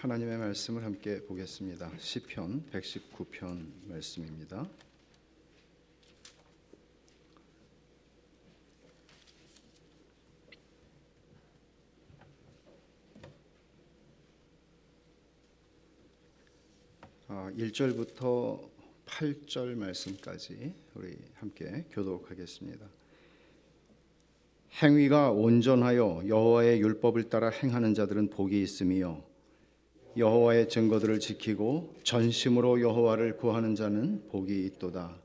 하나님의 말씀을 함께 보겠습니다. 시편 119편 말씀입니다. 아, 1절부터 8절 말씀까지 우리 함께 교독하겠습니다. 행위가 온전하여 여호와의 율법을 따라 행하는 자들은 복이 있으며 여호와의 증거들을 지키고 전심으로 여호와를 구하는 자는 복이 있도다.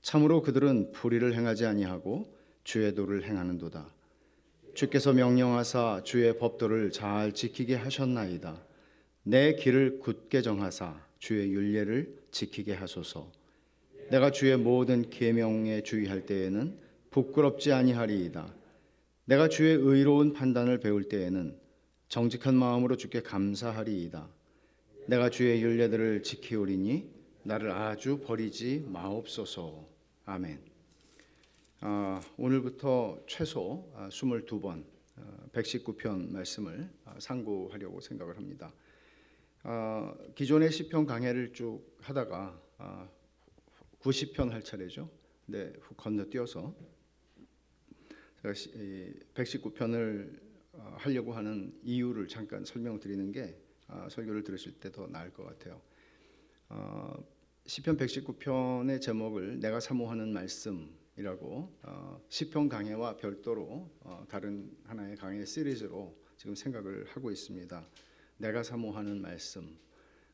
참으로 그들은 불의를 행하지 아니하고 주의 도를 행하는도다. 주께서 명령하사 주의 법도를 잘 지키게 하셨나이다. 내 길을 굳게 정하사 주의 율례를 지키게 하소서. 내가 주의 모든 계명에 주의할 때에는 부끄럽지 아니하리이다. 내가 주의 의로운 판단을 배울 때에는 정직한 마음으로 주께 감사하리이다. 내가 주의 율례들을 지키오리니 나를 아주 버리지 마옵소서. 아멘. 오늘부터 최소 22번 119편 말씀을 상고하려고 생각을 합니다. 기존의 시편 강해를 쭉 하다가 90편 할 차례죠. 근데 건너뛰어서 제가 119편을 하려고 하는 이유를 잠깐 설명을 드리는 게 설교를 들으실 때 더 나을 것 같아요. 시편 119편의 제목을 내가 사모하는 말씀이라고 시편 강해와 별도로 다른 하나의 강해 시리즈로 지금 생각을 하고 있습니다. 내가 사모하는 말씀.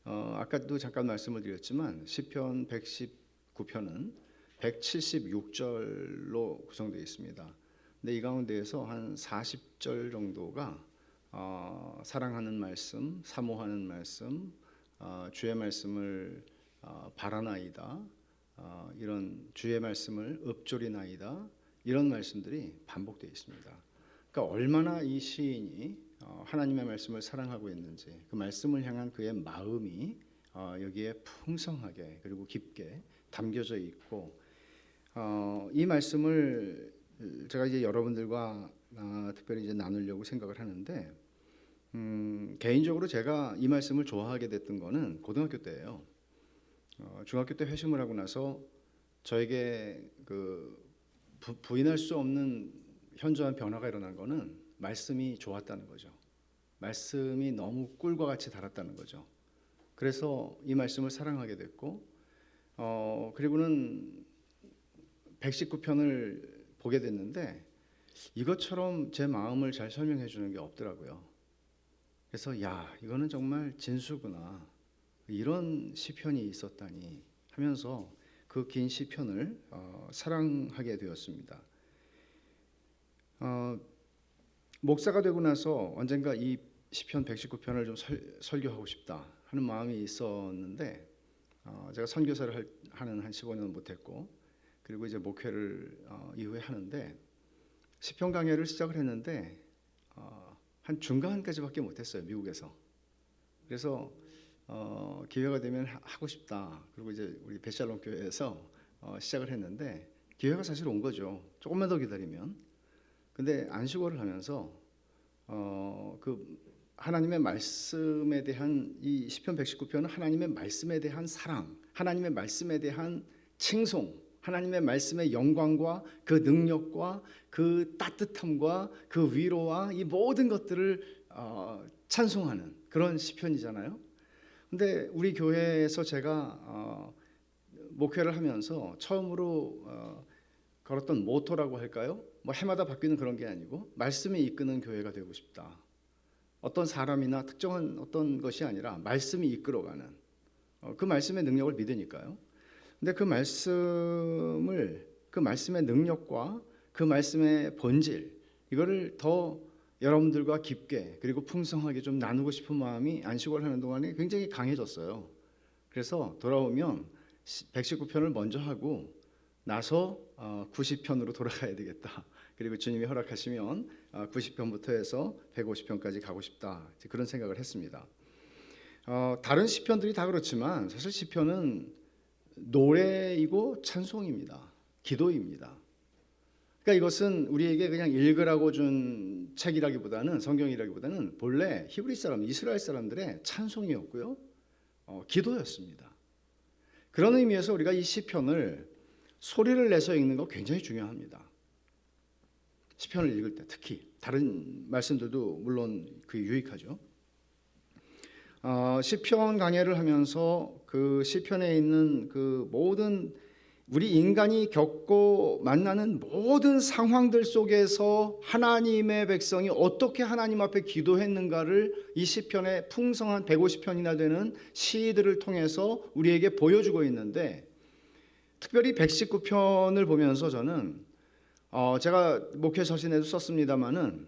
아까도 잠깐 말씀을 드렸지만 시편 119편은 176절로 구성되어 있습니다. 근데 이 가운데에서 한 40절 정도가 사랑하는 말씀, 사모하는 말씀, 주의 말씀을 바라나이다, 이런 주의 말씀을 읊조리나이다, 이런 말씀들이 반복되어 있습니다. 그러니까 얼마나 이 시인이 하나님의 말씀을 사랑하고 있는지, 그 말씀을 향한 그의 마음이 여기에 풍성하게 그리고 깊게 담겨져 있고, 이 말씀을 제가 이제 여러분들과 특별히 이제 나누려고 생각을 하는데, 개인적으로 제가 이 말씀을 좋아하게 됐던 거는 고등학교 때예요. 중학교 때 회심을 하고 나서 저에게 그 부인할 수 없는 현저한 변화가 일어난 거는 말씀이 좋았다는 거죠. 말씀이 너무 꿀과 같이 달았다는 거죠. 그래서 이 말씀을 사랑하게 됐고, 그리고는 119편을 보게 됐는데 이것처럼 제 마음을 잘 설명해 주는 게 없더라고요. 그래서 이거는 정말 진수구나, 이런 시편이 있었다니 하면서 그 긴 시편을 사랑하게 되었습니다. 목사가 되고 나서 언젠가 이 시편 119편을 좀 설교하고 싶다 하는 마음이 있었는데, 제가 선교사를 하는 한 15년 못했고, 그리고 이제 목회를 이후에 하는데 시편 강해를 시작을 했는데 한 중간까지밖에 못했어요, 미국에서. 그래서 기회가 되면 하고 싶다. 그리고 이제 우리 베샬롬 교회에서 시작을 했는데 기회가 사실 온 거죠. 조금만 더 기다리면. 근데 안식월을 하면서 그 하나님의 말씀에 대한 이 시편 119편은 하나님의 말씀에 대한 사랑, 하나님의 말씀에 대한 칭송, 하나님의 말씀의 영광과 그 능력과 그 따뜻함과 그 위로와 이 모든 것들을 찬송하는 그런 시편이잖아요. 근데 우리 교회에서 제가 목회를 하면서 처음으로 걸었던 모토라고 할까요? 뭐 해마다 바뀌는 그런 게 아니고 말씀이 이끄는 교회가 되고 싶다. 어떤 사람이나 특정한 어떤 것이 아니라 말씀이 이끌어가는 그 말씀의 능력을 믿으니까요. 근데 그 말씀의 능력과 그 말씀의 본질, 이거를 더 여러분들과 깊게 그리고 풍성하게 좀 나누고 싶은 마음이 안식월 하는 동안에 굉장히 강해졌어요. 그래서 돌아오면 119편을 먼저 하고 나서 90편으로 돌아가야 되겠다. 그리고 주님이 허락하시면 90편부터 해서 150편까지 가고 싶다, 그런 생각을 했습니다. 다른 시편들이 다 그렇지만 사실 시편은 노래이고 찬송입니다. 기도입니다. 그러니까 이것은 우리에게 그냥 읽으라고 준 책이라기보다는 성경이라기보다는 본래 히브리 사람, 이스라엘 사람들의 찬송이었고요, 기도였습니다. 그런 의미에서 우리가 이 시편을 소리를 내서 읽는 거 굉장히 중요합니다. 시편을 읽을 때 특히 다른 말씀들도 물론 그게 유익하죠. 시편 강해를 하면서 그 시편에 있는 그 모든 우리 인간이 겪고 만나는 모든 상황들 속에서 하나님의 백성이 어떻게 하나님 앞에 기도했는가를 이 시편의 풍성한 150편이나 되는 시들을 통해서 우리에게 보여주고 있는데, 특별히 119편을 보면서 저는 제가 목회 서신에도 썼습니다마는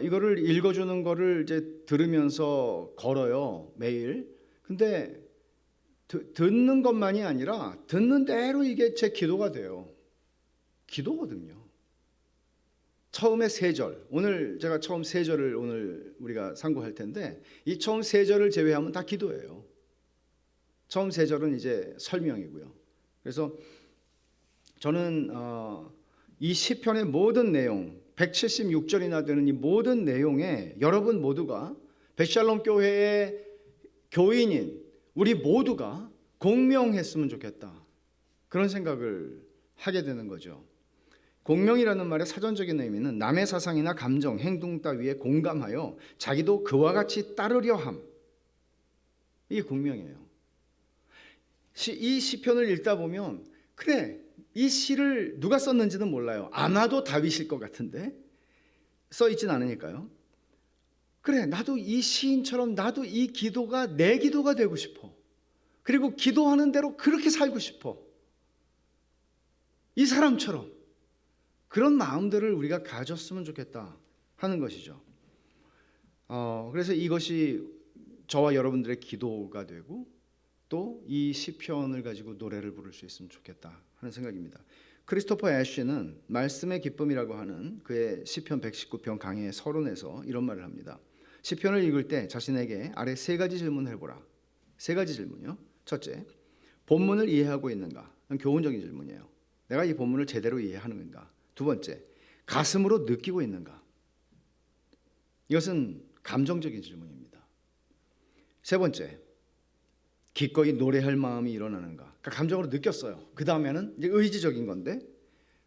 이거를 읽어주는 거를 이제 들으면서 걸어요, 매일. 근데 듣는 것만이 아니라 듣는 대로 이게 제 기도가 돼요. 기도거든요. 처음에 세 절, 오늘 제가 처음 세 절을 오늘 우리가 상고할 텐데, 이 처음 세 절을 제외하면 다 기도예요. 처음 세 절은 이제 설명이고요. 그래서 저는 이 시편의 모든 내용, 176절이나 되는 이 모든 내용에 여러분 모두가 베샬롬 교회의 교인인 우리 모두가 공명했으면 좋겠다, 그런 생각을 하게 되는 거죠. 공명이라는 말의 사전적인 의미는 남의 사상이나 감정, 행동 따위에 공감하여 자기도 그와 같이 따르려 함, 이게 공명이에요. 이 시편을 읽다 보면, 그래, 이 시를 누가 썼는지는 몰라요. 아마도 다윗일 것 같은데 써 있진 않으니까요. 그래, 나도 이 시인처럼 나도 이 기도가 내 기도가 되고 싶어. 그리고 기도하는 대로 그렇게 살고 싶어. 이 사람처럼 그런 마음들을 우리가 가졌으면 좋겠다 하는 것이죠. 그래서 이것이 저와 여러분들의 기도가 되고 또 이 시편을 가지고 노래를 부를 수 있으면 좋겠다 하는 생각입니다. 크리스토퍼 애쉬는 말씀의 기쁨이라고 하는 그의 시편 119편 강해 서론에서 이런 말을 합니다. 시편을 읽을 때 자신에게 아래 세 가지 질문을 해보라. 세 가지 질문이요. 첫째, 본문을 이해하고 있는가? 교훈적인 질문이에요. 내가 이 본문을 제대로 이해하는가? 두 번째, 가슴으로 느끼고 있는가? 이것은 감정적인 질문입니다. 세 번째, 기꺼이 노래할 마음이 일어나는가? 그러니까 감정으로 느꼈어요. 그 다음에는 이제 의지적인 건데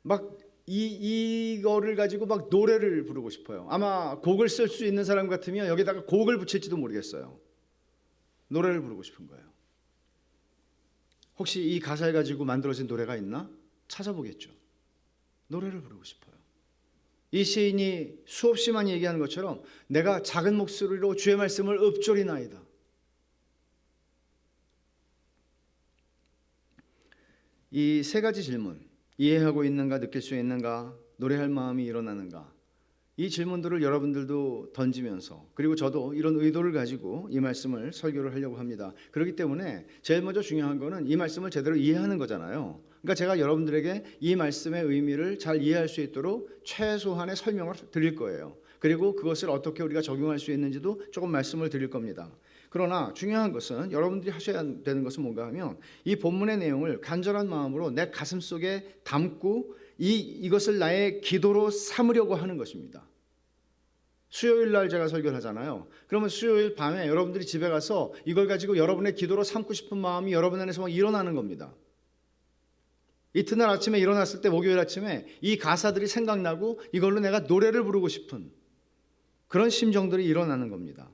막 이거를 가지고 막 노래를 부르고 싶어요. 아마 곡을 쓸 수 있는 사람 같으면 여기다가 곡을 붙일지도 모르겠어요. 노래를 부르고 싶은 거예요. 혹시 이 가사를 가지고 만들어진 노래가 있나? 찾아보겠죠. 노래를 부르고 싶어요. 이 시인이 수없이 많이 얘기하는 것처럼 내가 작은 목소리로 주의 말씀을 읊조리나이다. 이 세 가지 질문, 이해하고 있는가, 느낄 수 있는가, 노래할 마음이 일어나는가, 이 질문들을 여러분들도 던지면서, 그리고 저도 이런 의도를 가지고 이 말씀을 설교를 하려고 합니다. 그렇기 때문에 제일 먼저 중요한 거는 이 말씀을 제대로 이해하는 거잖아요. 그러니까 제가 여러분들에게 이 말씀의 의미를 잘 이해할 수 있도록 최소한의 설명을 드릴 거예요. 그리고 그것을 어떻게 우리가 적용할 수 있는지도 조금 말씀을 드릴 겁니다. 그러나 중요한 것은, 여러분들이 하셔야 되는 것은 뭔가 하면 이 본문의 내용을 간절한 마음으로 내 가슴 속에 담고 이것을 나의 기도로 삼으려고 하는 것입니다. 수요일 날 제가 설교를 하잖아요. 그러면 수요일 밤에 여러분들이 집에 가서 이걸 가지고 여러분의 기도로 삼고 싶은 마음이 여러분 안에서 막 일어나는 겁니다. 이튿날 아침에 일어났을 때, 목요일 아침에 이 가사들이 생각나고 이걸로 내가 노래를 부르고 싶은 그런 심정들이 일어나는 겁니다.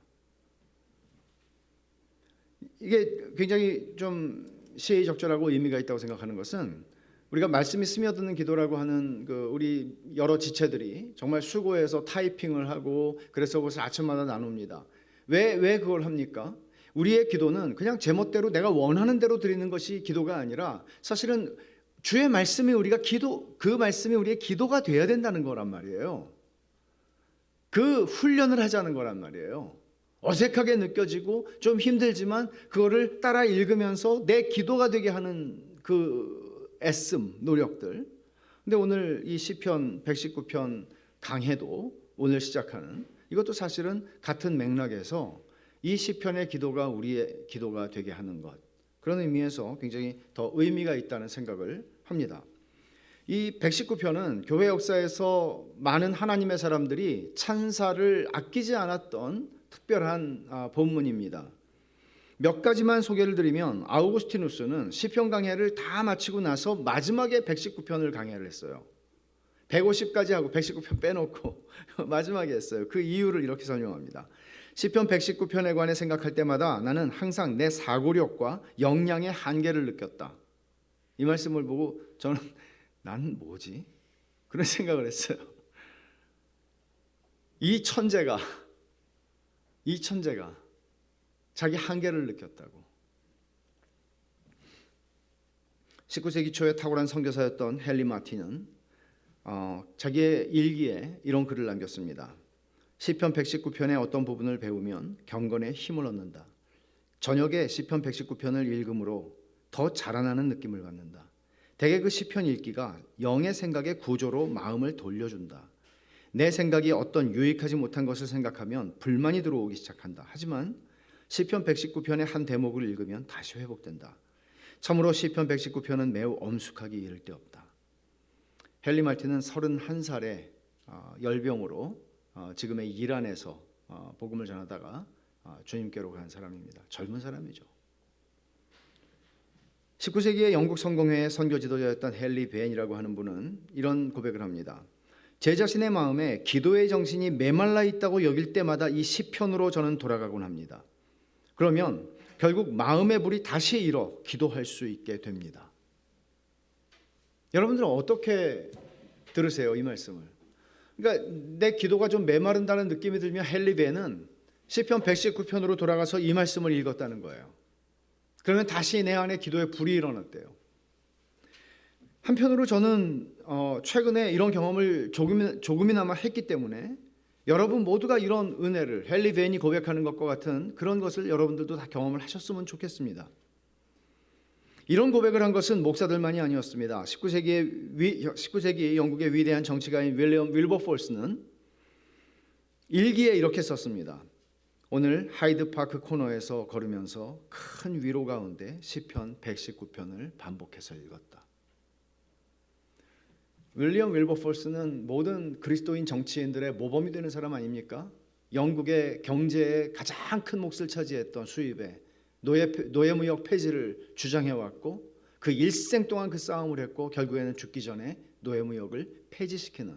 이게 굉장히 좀 시의적절하고 의미가 있다고 생각하는 것은, 우리가 말씀이 스며드는 기도라고 하는 우리 여러 지체들이 정말 수고해서 타이핑을 하고 그래서 그것을 아침마다 나눕니다. 왜 그걸 합니까? 우리의 기도는 그냥 제멋대로 내가 원하는 대로 드리는 것이 기도가 아니라, 사실은 주의 말씀이 그 말씀이 우리의 기도가 돼야 된다는 거란 말이에요. 그 훈련을 하자는 거란 말이에요. 어색하게 느껴지고 좀 힘들지만 그거를 따라 읽으면서 내 기도가 되게 하는 그 애씀, 노력들. 근데 오늘 이 시편 119편 강해도 오늘 시작하는 이것도 사실은 같은 맥락에서 이 시편의 기도가 우리의 기도가 되게 하는 것, 그런 의미에서 굉장히 더 의미가 있다는 생각을 합니다. 이 119편은 교회 역사에서 많은 하나님의 사람들이 찬사를 아끼지 않았던 특별한 본문입니다. 몇 가지만 소개를 드리면 아우구스티누스는 시편 강해를 다 마치고 나서 마지막에 119편을 강해를 했어요. 150까지 하고 119편 빼놓고 마지막에 했어요. 그 이유를 이렇게 설명합니다. 시편 119편에 관해 생각할 때마다 나는 항상 내 사고력과 역량의 한계를 느꼈다. 이 말씀을 보고 저는 나는 뭐지? 그런 생각을 했어요. 이 천재가 자기 한계를 느꼈다고. 19세기 초에 탁월한 선교사였던 헨리 마틴은 자기의 일기에 이런 글을 남겼습니다. 시편 119편의 어떤 부분을 배우면 경건에 힘을 얻는다. 저녁에 시편 119편을 읽음으로 더 자라나는 느낌을 받는다. 대개 그 시편 읽기가 영의 생각의 구조로 마음을 돌려준다. 내 생각이 어떤 유익하지 못한 것을 생각하면 불만이 들어오기 시작한다. 하지만 시편 119편의 한 대목을 읽으면 다시 회복된다. 참으로 시편 119편은 매우 엄숙하기 이를 데 없다. 헨리 마틴은 31살에 열병으로 지금의 이란에서 복음을 전하다가 주님께로 간 사람입니다. 젊은 사람이죠. 19세기의 영국 성공회의 선교 지도자였던 헨리 벤이라고 하는 분은 이런 고백을 합니다. 제 자신의 마음에 기도의 정신이 메말라 있다고 여길 때마다 이 시편으로 저는 돌아가곤 합니다. 그러면 결국 마음의 불이 다시 일어 기도할 수 있게 됩니다. 여러분들은 어떻게 들으세요, 이 말씀을? 그러니까 내 기도가 좀 메마른다는 느낌이 들면 헨리 벤은 시편 119편으로 돌아가서 이 말씀을 읽었다는 거예요. 그러면 다시 내 안에 기도의 불이 일어났대요. 한편으로 저는 최근에 이런 경험을 조금이나마 했기 때문에 여러분 모두가 이런 은혜를 헨리 벤이 고백하는 것과 같은 그런 것을 여러분들도 다 경험을 하셨으면 좋겠습니다. 이런 고백을 한 것은 목사들만이 아니었습니다. 19세기 영국의 위대한 정치가인 윌리엄 윌버포스는 일기에 이렇게 썼습니다. 오늘 하이드파크 코너에서 걸으면서 큰 위로 가운데 시편 119편을 반복해서 읽었다. 윌리엄 윌버포스는 모든 그리스도인 정치인들의 모범이 되는 사람 아닙니까? 영국의 경제의 가장 큰 몫을 차지했던 수입에 노예무역 폐지를 주장해왔고 그 일생 동안 그 싸움을 했고 결국에는 죽기 전에 노예무역을 폐지시키는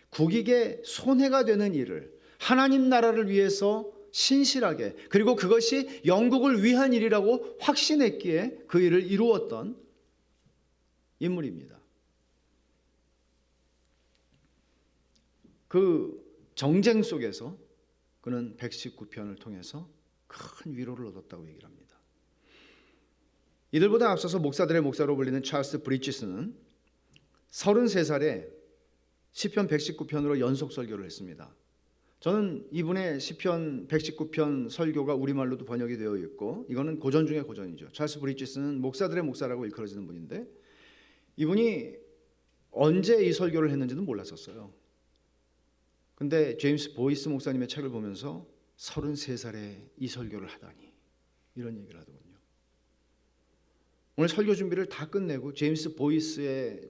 국익에 손해가 되는 일을 하나님 나라를 위해서 신실하게 그리고 그것이 영국을 위한 일이라고 확신했기에 그 일을 이루었던 인물입니다. 그 정쟁 속에서 그는 119편을 통해서 큰 위로를 얻었다고 얘기를 합니다. 이들보다 앞서서 목사들의 목사로 불리는 찰스 브리지스는 33살에 시편 119편으로 연속 설교를 했습니다. 저는 이분의 시편 119편 설교가 우리말로도 번역이 되어 있고 이거는 고전 중에 고전이죠. 찰스 브리지스는 목사들의 목사라고 일컬어지는 분인데 이분이 언제 이 설교를 했는지는 몰랐었어요. 근데 제임스 보이스 목사님의 책을 보면서 33살에 이 설교를 하다니 이런 얘기를 하더군요. 오늘 설교 준비를 다 끝내고 제임스 보이스의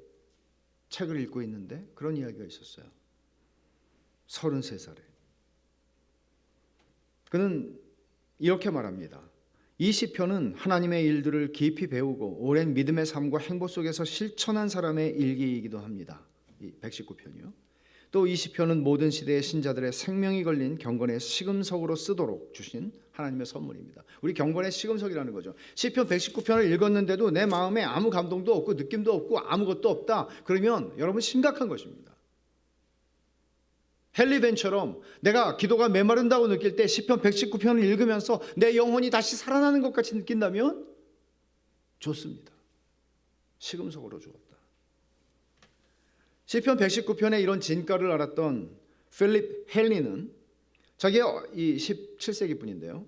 책을 읽고 있는데 그런 이야기가 있었어요. 33살에 그는 이렇게 말합니다. 이 시편은 하나님의 일들을 깊이 배우고 오랜 믿음의 삶과 행보 속에서 실천한 사람의 일기이기도 합니다. 이 119편이요. 또 이 시편은 모든 시대의 신자들의 생명이 걸린 경건의 시금석으로 쓰도록 주신 하나님의 선물입니다. 우리 경건의 시금석이라는 거죠. 시편 119편을 읽었는데도 내 마음에 아무 감동도 없고 느낌도 없고 아무것도 없다. 그러면 여러분 심각한 것입니다. 헨리 벤처럼 내가 기도가 메마른다고 느낄 때 시편 119편을 읽으면서 내 영혼이 다시 살아나는 것 같이 느낀다면 좋습니다. 시금석으로 주었다. 시편 119편의 이런 진가를 알았던 필립 헨리는 자기의 이 17세기 분인데요.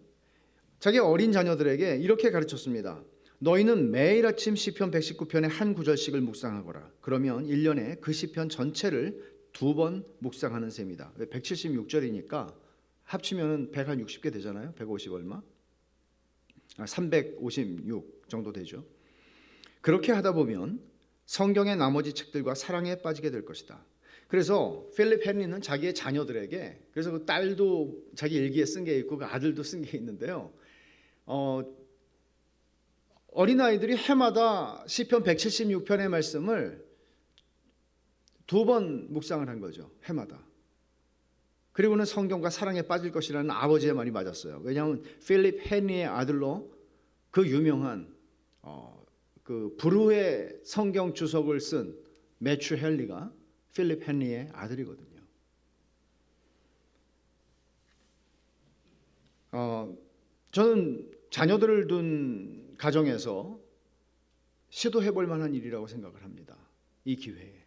자기 어린 자녀들에게 이렇게 가르쳤습니다. 너희는 매일 아침 시편 119편의 한 구절씩을 묵상하거라. 그러면 1년에 그 시편 전체를 2번 묵상하는 셈이다. 176절이니까 합치면 160개 되잖아요. 150 얼마? 356 정도 되죠. 그렇게 하다 보면 성경의 나머지 책들과 사랑에 빠지게 될 것이다. 그래서 필립 헨리는 자기의 자녀들에게, 그래서 그 딸도 자기 일기에 쓴 게 있고 그 아들도 쓴 게 있는데요. 어린아이들이 해마다 시편 176편의 말씀을 2번 묵상을 한 거죠. 해마다. 그리고는 성경과 사랑에 빠질 것이라는 아버지의 말이 맞았어요. 왜냐하면 필립 헨리의 아들로 그 유명한 그 불후의 성경 주석을 쓴 매튜 헨리가 필립 헨리의 아들이거든요. 저는 자녀들을 둔 가정에서 시도해 볼 만한 일이라고 생각을 합니다. 이 기회에.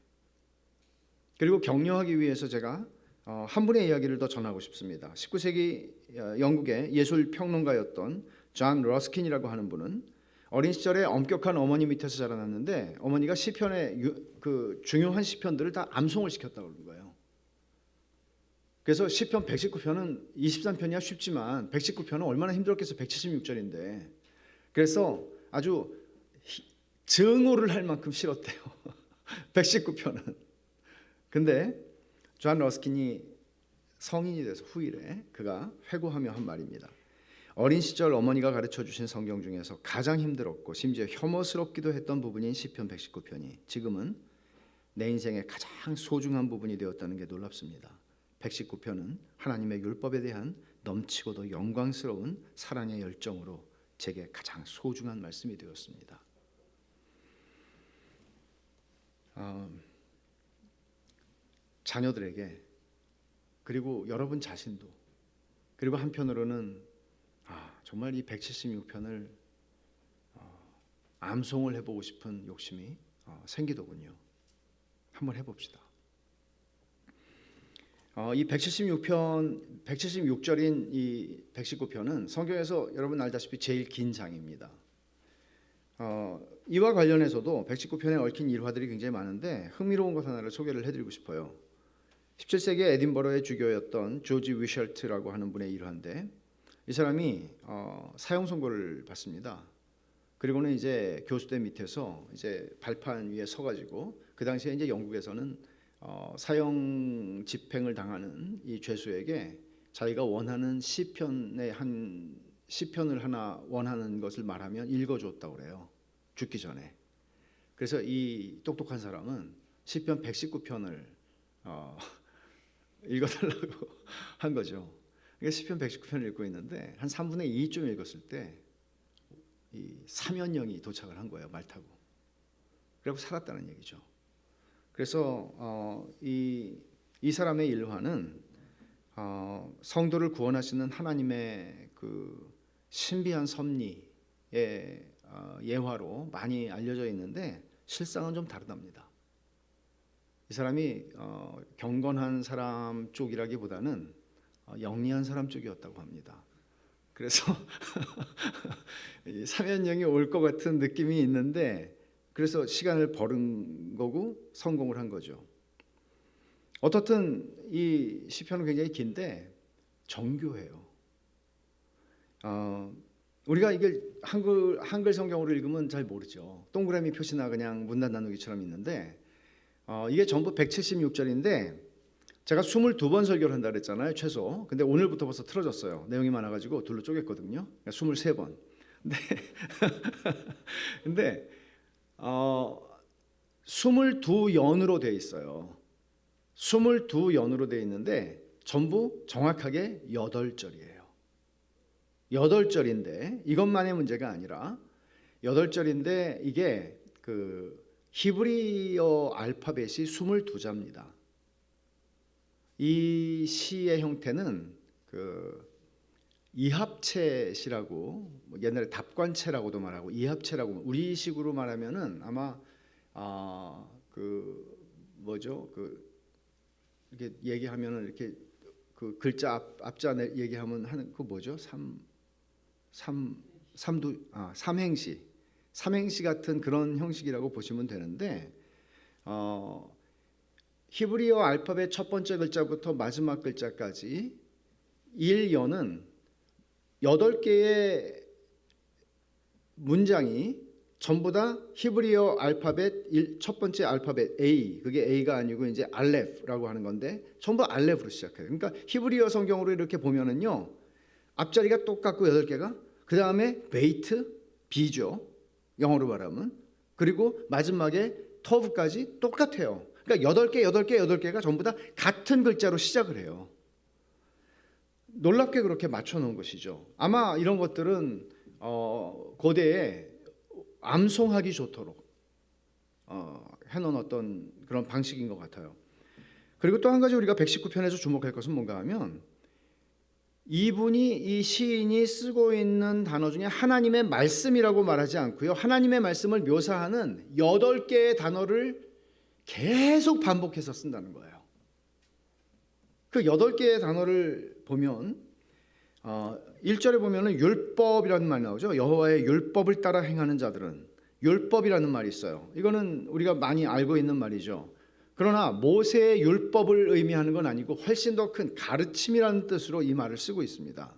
그리고 격려하기 위해서 제가 한 분의 이야기를 더 전하고 싶습니다. 19세기 영국의 예술 평론가였던 존 러스킨이라고 하는 분은 어린 시절에 엄격한 어머니 밑에서 자라났는데 어머니가 시편의 그 중요한 시편들을 다 암송을 시켰다고 그러는 거예요. 그래서 시편 119편은 23편이야 쉽지만 119편은 얼마나 힘들었겠어. 176절인데. 그래서 아주 증오를 할 만큼 싫었대요. 119편은. 근데 존 러스킨이 성인이 돼서 후일에 그가 회고하며 한 말입니다. 어린 시절 어머니가 가르쳐 주신 성경 중에서 가장 힘들었고 심지어 혐오스럽기도 했던 부분인 시편 119편이 지금은 내 인생의 가장 소중한 부분이 되었다는 게 놀랍습니다. 119편은 하나님의 율법에 대한 넘치고도 영광스러운 사랑의 열정으로 제게 가장 소중한 말씀이 되었습니다. 자녀들에게, 그리고 여러분 자신도, 그리고 한편으로는 정말 이 176편을 암송을 해보고 싶은 욕심이 생기더군요. 한번 해봅시다. 이 176편, 176절인 이 119편은 성경에서 여러분 알다시피 제일 긴 장입니다. 이와 관련해서도 119편에 얽힌 일화들이 굉장히 많은데 흥미로운 것 하나를 소개를 해드리고 싶어요. 17세기 에딘버러의 주교였던 조지 위셜트라고 하는 분의 일화인데, 이 사람이 사형 선고를 받습니다. 그리고는 이제 교수대 밑에서 이제 발판 위에 서가지고, 그 당시에 이제 영국에서는 사형 집행을 당하는 이 죄수에게 자기가 원하는 시편의 한 시편을 하나 원하는 것을 말하면 읽어줬다고 그래요. 죽기 전에. 그래서 이 똑똑한 사람은 시편 119편을 읽어달라고 한 거죠. 그러니까 시편 119편을 읽고 있는데 한 3분의 2쯤 읽었을 때 이 사면령이 도착을 한 거예요. 말 타고. 그리고 살았다는 얘기죠. 그래서 이 사람의 일화는 성도를 구원하시는 하나님의 그 신비한 섭리의 예화로 많이 알려져 있는데 실상은 좀 다르답니다. 이 사람이 경건한 사람 쪽이라기보다는 영리한 사람 쪽이었다고 합니다. 그래서 사면령이 올 것 같은 느낌이 있는데, 그래서 시간을 벌은 거고 성공을 한 거죠. 어떻든 이 시편은 굉장히 긴데 정교해요. 우리가 이게 한글 성경으로 읽으면 잘 모르죠. 동그라미 표시나 그냥 문단 나누기처럼 있는데 이게 전부 176절인데 제가 22번 설교를 한다 그랬잖아요, 최소. 근데 오늘부터 벌써 틀어졌어요. 내용이 많아가지고 둘로 쪼갰거든요. 23번. 근데 22연으로 돼 있어요. 22연으로 돼 있는데 전부 정확하게 8절이에요. 8절인데 이것만의 문제가 아니라 8절인데 이게 그 히브리어 알파벳이 22자입니다. 이 시의 형태는 그 이합체시라고, 옛날에 답관체라고도 말하고 이합체라고, 우리식으로 말하면은 아마 그 뭐죠, 그 이렇게 얘기하면은 이렇게 그 글자 앞자 얘기하면 하는 그 뭐죠, 삼행시 같은 그런 형식이라고 보시면 되는데 히브리어 알파벳 첫 번째 글자부터 마지막 글자까지 1연은 8개의 문장이 전부 다 히브리어 알파벳 첫 번째 알파벳 A, 그게 A가 아니고 이제 알렙라고 하는 건데 전부 알렙으로 시작해요. 그러니까 히브리어 성경으로 이렇게 보면은요, 앞자리가 똑같고 8개가, 그 다음에 베이트, B죠, 영어로 말하면. 그리고 마지막에 터브까지 똑같아요. 그러니까 8개가 전부 다 같은 글자로 시작을 해요. 놀랍게 그렇게 맞춰놓은 것이죠. 아마 이런 것들은 고대에 암송하기 좋도록 해놓은 어떤 그런 방식인 것 같아요. 그리고 또 한 가지 우리가 119편에서 주목할 것은 뭔가 하면, 이 시인이 쓰고 있는 단어 중에 하나님의 말씀이라고 말하지 않고요, 하나님의 말씀을 묘사하는 8개의 단어를 계속 반복해서 쓴다는 거예요. 그 8개의 단어를 보면 1절에 보면은 율법이라는 말이 나오죠. 여호와의 율법을 따라 행하는 자들은, 율법이라는 말이 있어요. 이거는 우리가 많이 알고 있는 말이죠. 그러나 모세의 율법을 의미하는 건 아니고 훨씬 더 큰 가르침이라는 뜻으로 이 말을 쓰고 있습니다.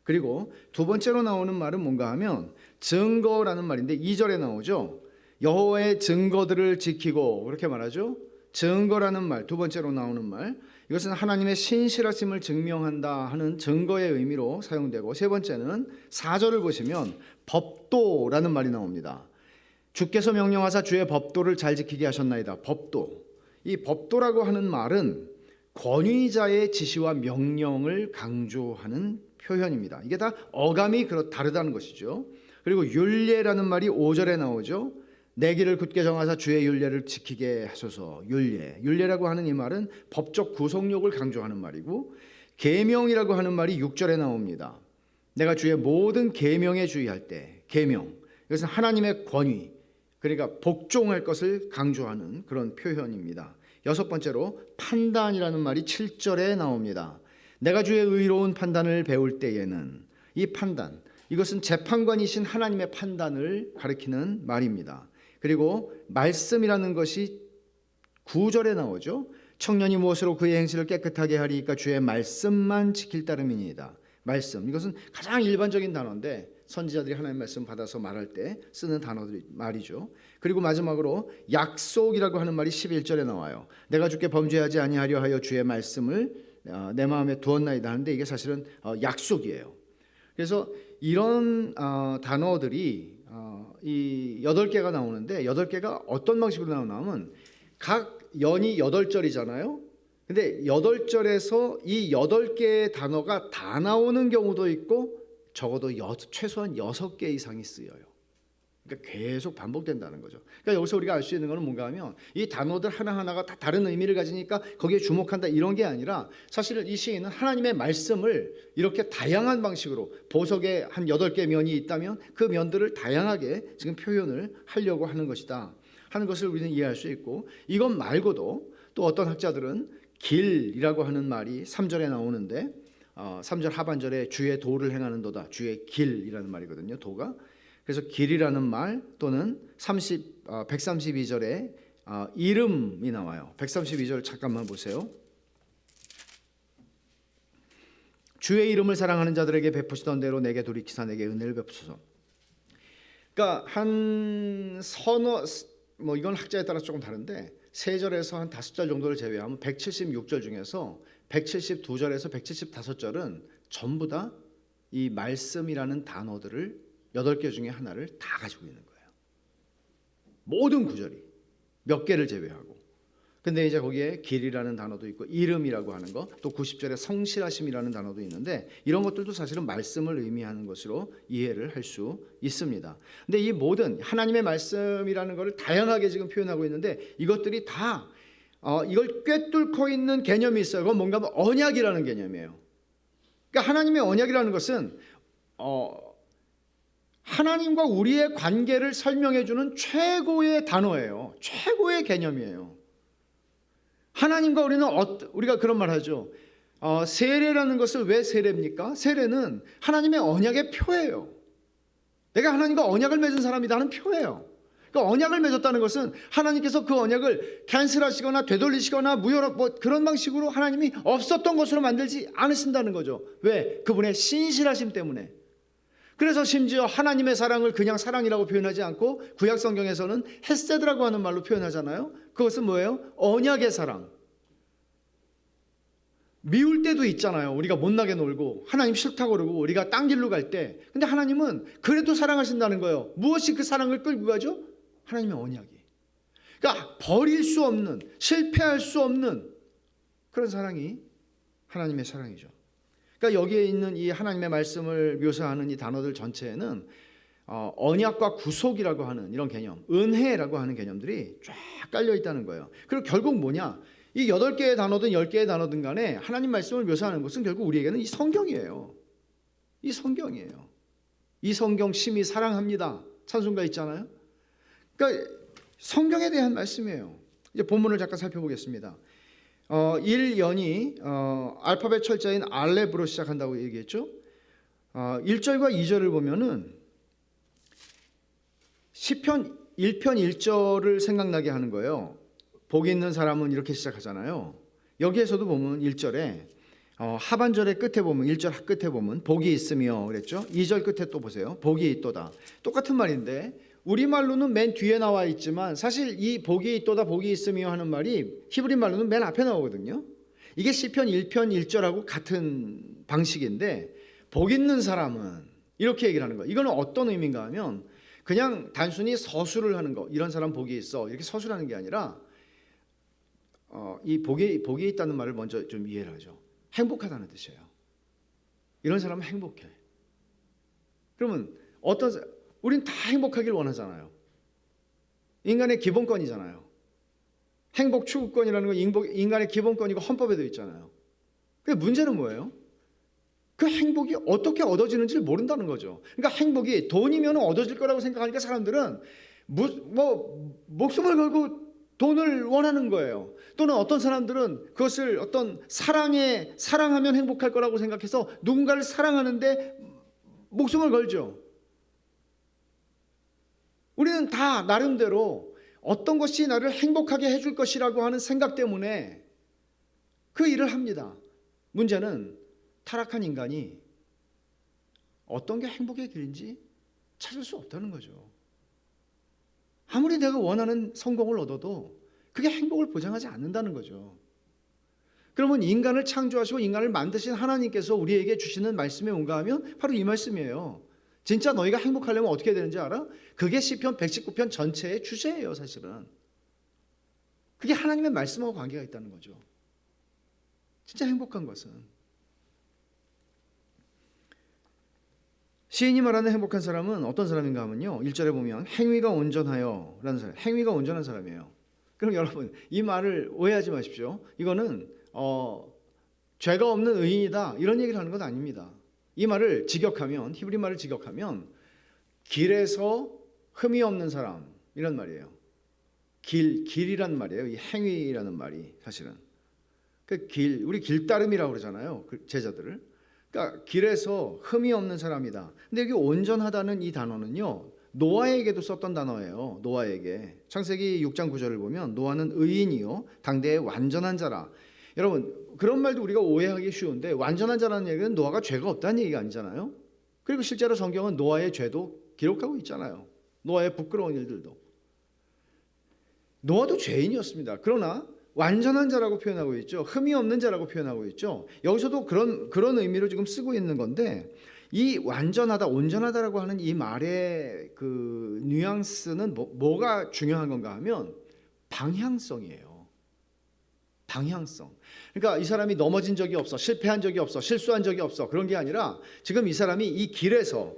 그리고 두 번째로 나오는 말은 뭔가 하면 증거라는 말인데 2절에 나오죠. 여호와의 증거들을 지키고, 그렇게 말하죠. 증거라는 말, 두 번째로 나오는 말, 이것은 하나님의 신실하심을 증명한다 하는 증거의 의미로 사용되고, 세 번째는 4절을 보시면 법도라는 말이 나옵니다. 주께서 명령하사 주의 법도를 잘 지키게 하셨나이다. 법도. 이 법도라고 하는 말은 권위자의 지시와 명령을 강조하는 표현입니다. 이게 다 어감이 다르다는 것이죠. 그리고 율례라는 말이 5절에 나오죠. 내 길을 굳게 정하사 주의 율례를 지키게 하소서. 율례라고 하는 이 말은 법적 구속력을 강조하는 말이고, 계명이라고 하는 말이 6절에 나옵니다. 내가 주의 모든 계명에 주의할 때, 계명, 이것은 하나님의 권위, 그러니까 복종할 것을 강조하는 그런 표현입니다. 여섯 번째로 판단이라는 말이 7절에 나옵니다. 내가 주의 의로운 판단을 배울 때에는, 이 판단, 이것은 재판관이신 하나님의 판단을 가리키는 말입니다. 그리고 말씀이라는 것이 9절에 나오죠. 청년이 무엇으로 그의 행실을 깨끗하게 하리이까 주의 말씀만 지킬 따름이니이다. 말씀, 이것은 가장 일반적인 단어인데 선지자들이 하나님의 말씀 받아서 말할 때 쓰는 단어들이 말이죠. 그리고 마지막으로 약속이라고 하는 말이 11절에 나와요. 내가 주께 범죄하지 아니하려 하여 주의 말씀을 내 마음에 두었나이다 하는데, 이게 사실은 약속이에요. 그래서 이런 단어들이 이 8개가 나오는데, 8개가 어떤 방식으로 나오냐면 각 연이 8절이잖아요. 근데 8절에서 이 8개의 단어가 다 나오는 경우도 있고, 적어도 최소한 6개 이상이 쓰여요. 그러니까 계속 반복된다는 거죠. 그러니까 여기서 우리가 알 수 있는 것은 뭔가 하면, 이 단어들 하나하나가 다 다른 의미를 가지니까 거기에 주목한다, 이런 게 아니라, 사실 이 시인은 하나님의 말씀을 이렇게 다양한 방식으로, 보석에 한 8개 면이 있다면 그 면들을 다양하게 지금 표현을 하려고 하는 것이다 하는 것을 우리는 이해할 수 있고, 이것 말고도 또 어떤 학자들은 길이라고 하는 말이 3절에 나오는데, 3절 하반절에 주의 도를 행하는 도다, 주의 길이라는 말이거든요, 도가. 그래서 길이라는 말, 또는 132절에 이름이 나와요. 132절 잠깐만 보세요. 주의 이름을 사랑하는 자들에게 베푸시던 대로 내게 돌이키사 내게 은혜를 베푸소서. 그러니까 한 뭐 이건 학자에 따라 조금 다른데, 3절에서 한 5절 정도를 제외하면 176절 중에서 172절에서 175절은 전부 다 이 말씀이라는 단어들을 8개 중에 하나를 다 가지고 있는 거예요. 모든 구절이, 몇 개를 제외하고. 근데 이제 거기에 길이라는 단어도 있고 이름이라고 하는 거, 또 90절에 성실하심이라는 단어도 있는데, 이런 것들도 사실은 말씀을 의미하는 것으로 이해를 할 수 있습니다. 근데 이 모든 하나님의 말씀이라는 것을 다양하게 지금 표현하고 있는데, 이것들이 다 이걸 꿰뚫고 있는 개념이 있어요. 그건 뭔가 하면 언약이라는 개념이에요. 그러니까 하나님의 언약이라는 것은 하나님과 우리의 관계를 설명해 주는 최고의 단어예요. 최고의 개념이에요. 하나님과 우리가 그런 말 하죠. 세례라는 것을 왜 세례입니까? 세례는 하나님의 언약의 표예요. 내가 하나님과 언약을 맺은 사람이다 하는 표예요. 그러니까 언약을 맺었다는 것은 하나님께서 그 언약을 캔슬하시거나 되돌리시거나 무효로 그런 방식으로 하나님이 없었던 것으로 만들지 않으신다는 거죠. 왜? 그분의 신실하심 때문에. 그래서 심지어 하나님의 사랑을 그냥 사랑이라고 표현하지 않고 구약 성경에서는 헤세드라고 하는 말로 표현하잖아요. 그것은 뭐예요? 언약의 사랑. 미울 때도 있잖아요. 우리가 못나게 놀고 하나님 싫다고 그러고 우리가 딴 길로 갈 때. 근데 하나님은 그래도 사랑하신다는 거예요. 무엇이 그 사랑을 끌고 가죠? 하나님의 언약이. 그러니까 버릴 수 없는, 실패할 수 없는 그런 사랑이 하나님의 사랑이죠. 그러니까 여기에 있는 이 하나님의 말씀을 묘사하는 이 단어들 전체에는 언약과 구속이라고 하는 이런 개념, 은혜라고 하는 개념들이 쫙 깔려 있다는 거예요. 그리고 결국 뭐냐? 이 8개의 단어든 10개의 단어든 간에 하나님 말씀을 묘사하는 것은 결국 우리에게는 이 성경이에요. 이 성경이에요. 이 성경 심히 사랑합니다. 찬송가 있잖아요. 그러니까 성경에 대한 말씀이에요. 이제 본문을 잠깐 살펴보겠습니다. 1연이 알파벳 철자인 알렙으로 시작한다고 얘기했죠. 1절과 2절을 보면은 시편 1편 1절을 생각나게 하는 거예요. 복이 있는 사람은 이렇게 시작하잖아요. 여기에서도 보면 1절에 하반절의 끝에 보면 1절 끝에 보면 복이 있으며 그랬죠. 2절 끝에 또 보세요. 복이 있도다. 똑같은 말인데 우리말로는 맨 뒤에 나와 있지만 사실 이 복이 있도다 복이 있으며 하는 말이 히브리 말로는 맨 앞에 나오거든요. 이게 시편 1편 1절하고 같은 방식인데 복 있는 사람은 이렇게 얘기를 하는 거예요. 이거는 어떤 의미인가 하면 그냥 단순히 서술을 하는 거. 이런 사람 복이 있어. 이렇게 서술하는 게 아니라 이 복이 있다는 말을 먼저 좀 이해를 하죠. 행복하다는 뜻이에요. 이런 사람은 행복해. 그러면 우린 다 행복하길 원하잖아요. 인간의 기본권이잖아요. 행복 추구권이라는 건 인간의 기본권이고 헌법에도 있잖아요. 근데 문제는 뭐예요? 그 행복이 어떻게 얻어지는지를 모른다는 거죠. 그러니까 행복이 돈이면 얻어질 거라고 생각하니까 사람들은 목숨을 걸고 돈을 원하는 거예요. 또는 어떤 사람들은 그것을 어떤 사랑하면 행복할 거라고 생각해서 누군가를 사랑하는데 목숨을 걸죠. 우리는 다 나름대로 어떤 것이 나를 행복하게 해줄 것이라고 하는 생각 때문에 그 일을 합니다. 문제는 타락한 인간이 어떤 게 행복의 길인지 찾을 수 없다는 거죠. 아무리 내가 원하는 성공을 얻어도 그게 행복을 보장하지 않는다는 거죠. 그러면 인간을 창조하시고 인간을 만드신 하나님께서 우리에게 주시는 말씀이 뭔가 하면 바로 이 말씀이에요. 진짜 너희가 행복하려면 어떻게 해야 되는지 알아? 그게 시편 119편 전체의 주제예요. 사실은 그게 하나님의 말씀하고 관계가 있다는 거죠. 진짜 행복한 것은 시인이 말하는 행복한 사람은 어떤 사람인가 하면요, 1절에 보면 행위가 온전하여 라는 사람, 행위가 온전한 사람이에요. 그럼 여러분 이 말을 오해하지 마십시오. 이거는 죄가 없는 의인이다 이런 얘기를 하는 건 아닙니다. 이 말을 직역하면, 히브리 말을 직역하면 길에서 흠이 없는 사람 이런 말이에요. 길이란 말이에요. 이 행위라는 말이 사실은 그 우리 길따름이라고 그러잖아요. 그 제자들을. 그러니까 길에서 흠이 없는 사람이다. 근데 여기 온전하다는 이 단어는요, 노아에게도 썼던 단어예요. 노아에게. 창세기 6장 9절을 보면 노아는 의인이요 당대의 완전한 자라. 여러분 그런 말도 우리가 오해하기 쉬운데 완전한 자라는 얘기는 노아가 죄가 없다는 얘기가 아니잖아요. 그리고 실제로 성경은 노아의 죄도 기록하고 있잖아요. 노아의 부끄러운 일들도. 노아도 죄인이었습니다. 그러나 완전한 자라고 표현하고 있죠. 흠이 없는 자라고 표현하고 있죠. 여기서도 그런 의미로 지금 쓰고 있는 건데 이 완전하다, 온전하다라고 하는 이 말의 그 뉘앙스는 뭐가 중요한 건가 하면 방향성이에요. 방향성. 그러니까 이 사람이 넘어진 적이 없어, 실패한 적이 없어, 실수한 적이 없어 그런 게 아니라 지금 이 사람이 이 길에서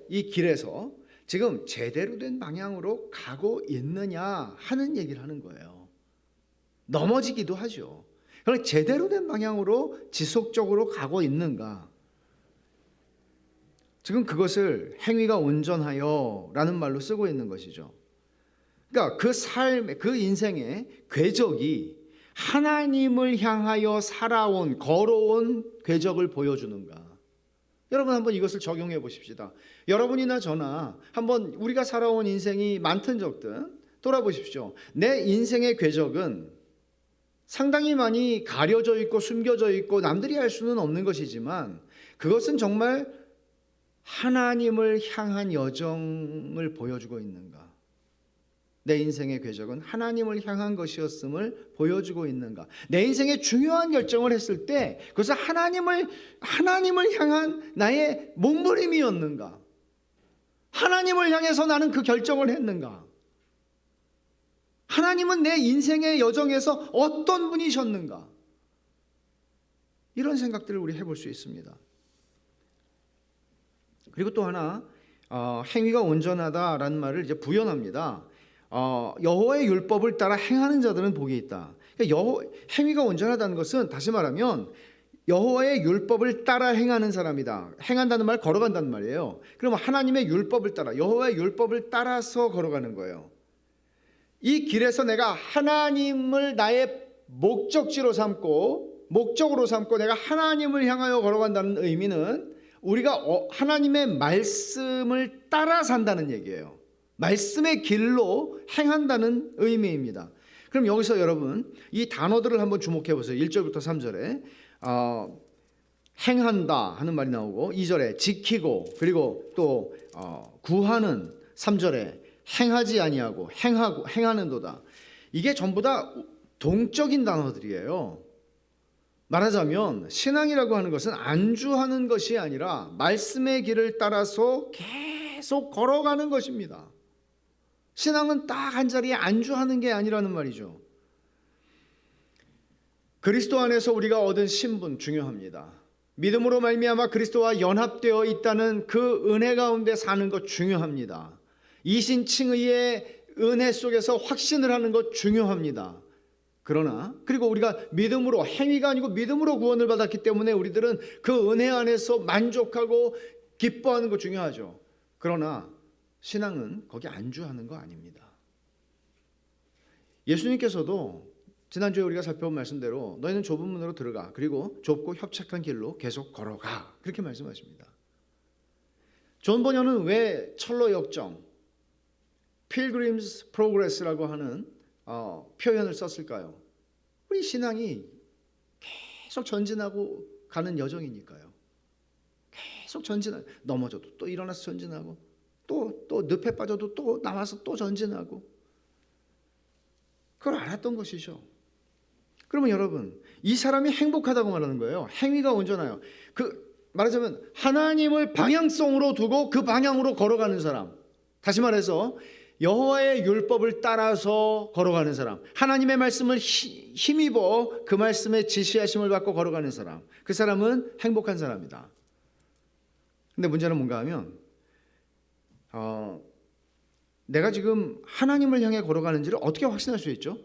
지금 제대로 된 방향으로 가고 있느냐 하는 얘기를 하는 거예요. 넘어지기도 하죠. 그러나 제대로 된 방향으로 지속적으로 가고 있는가? 지금 그것을 행위가 온전하여 라는 말로 쓰고 있는 것이죠. 그러니까 그 삶의, 그 인생의 궤적이 하나님을 향하여 걸어온 궤적을 보여주는가? 여러분 한번 이것을 적용해 보십시다. 여러분이나 저나 한번 우리가 살아온 인생이 많든 적든 돌아보십시오. 내 인생의 궤적은 상당히 많이 가려져 있고 숨겨져 있고 남들이 알 수는 없는 것이지만 그것은 정말 하나님을 향한 여정을 보여주고 있는가? 내 인생의 궤적은 하나님을 향한 것이었음을 보여주고 있는가? 내 인생의 중요한 결정을 했을 때 그것은 하나님을 향한 나의 몸부림이었는가? 하나님을 향해서 나는 그 결정을 했는가? 하나님은 내 인생의 여정에서 어떤 분이셨는가? 이런 생각들을 우리 해볼 수 있습니다. 그리고 또 하나, 행위가 온전하다라는 말을 이제 부연합니다. 여호와의 율법을 따라 행하는 자들은 복이 있다. 그러니까 행위가 온전하다는 것은 다시 말하면 여호와의 율법을 따라 행하는 사람이다. 행한다는 말, 걸어간다는 말이에요. 그러면 하나님의 율법을 따라, 여호와의 율법을 따라서 걸어가는 거예요. 이 길에서 내가 하나님을 나의 목적으로 삼고 내가 하나님을 향하여 걸어간다는 의미는 우리가 하나님의 말씀을 따라 산다는 얘기예요. 말씀의 길로 행한다는 의미입니다. 그럼 여기서 여러분 이 단어들을 한번 주목해 보세요. 1절부터 3절에 행한다 하는 말이 나오고 2절에 지키고, 그리고 또 구하는, 3절에 행하지 아니하고 행하는도다. 이게 전부 다 동적인 단어들이에요. 말하자면 신앙이라고 하는 것은 안주하는 것이 아니라 말씀의 길을 따라서 계속 걸어가는 것입니다. 신앙은 딱 한 자리에 안주하는 게 아니라는 말이죠. 그리스도 안에서 우리가 얻은 신분 중요합니다. 믿음으로 말미암아 그리스도와 연합되어 있다는 그 은혜 가운데 사는 것 중요합니다. 이신칭의의 은혜 속에서 확신을 하는 것 중요합니다. 그리고 우리가 믿음으로, 행위가 아니고 믿음으로 구원을 받았기 때문에 우리들은 그 은혜 안에서 만족하고 기뻐하는 것 중요하죠. 그러나 신앙은 거기 안주하는 거 아닙니다. 예수님께서도 지난주에 우리가 살펴본 말씀대로 너희는 좁은 문으로 들어가, 그리고 좁고 협착한 길로 계속 걸어가, 그렇게 말씀하십니다. 존 번연은 왜 철로 역정, Pilgrim's Progress라고 하는 표현을 썼을까요? 우리 신앙이 계속 전진하고 가는 여정이니까요. 계속 전진하고, 넘어져도 또 일어나서 전진하고, 또 늪에 빠져도 또 나와서 또 전진하고, 그걸 알았던 것이죠. 그러면 여러분, 이 사람이 행복하다고 말하는 거예요. 행위가 온전해요. 말하자면 하나님을 방향성으로 두고 그 방향으로 걸어가는 사람, 다시 말해서 여호와의 율법을 따라서 걸어가는 사람, 하나님의 말씀을 힘입어 그 말씀의 지시하심을 받고 걸어가는 사람, 그 사람은 행복한 사람이다. 근데 문제는 뭔가 하면 내가 지금 하나님을 향해 걸어가는지를 어떻게 확신할 수 있죠?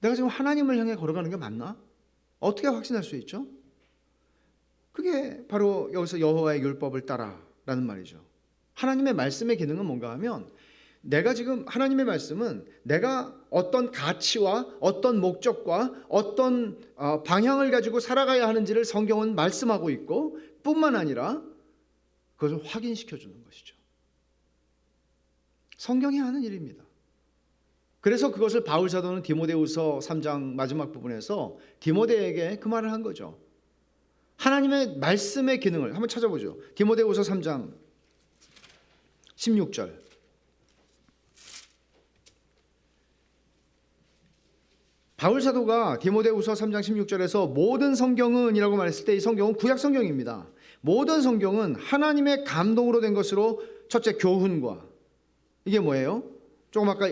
내가 지금 하나님을 향해 걸어가는 게 맞나? 어떻게 확신할 수 있죠? 그게 바로 여기서 여호와의 율법을 따라라는 말이죠. 하나님의 말씀의 기능은 뭔가 하면, 내가 지금 하나님의 말씀은 내가 어떤 가치와 어떤 목적과 어떤 방향을 가지고 살아가야 하는지를 성경은 말씀하고 있고, 뿐만 아니라 그것을 확인시켜 주는 것이죠. 성경이 하는 일입니다. 그래서 그것을 바울 사도는 디모데후서 3장 마지막 부분에서 디모데에게 그 말을 한 거죠. 하나님의 말씀의 기능을 한번 찾아보죠. 디모데후서 3장 16절. 바울 사도가 디모데후서 3장 16절에서 모든 성경은 이라고 말했을 때, 이 성경은 구약 성경입니다. 모든 성경은 하나님의 감동으로 된 것으로, 첫째 교훈과, 이게 뭐예요? 조금 아까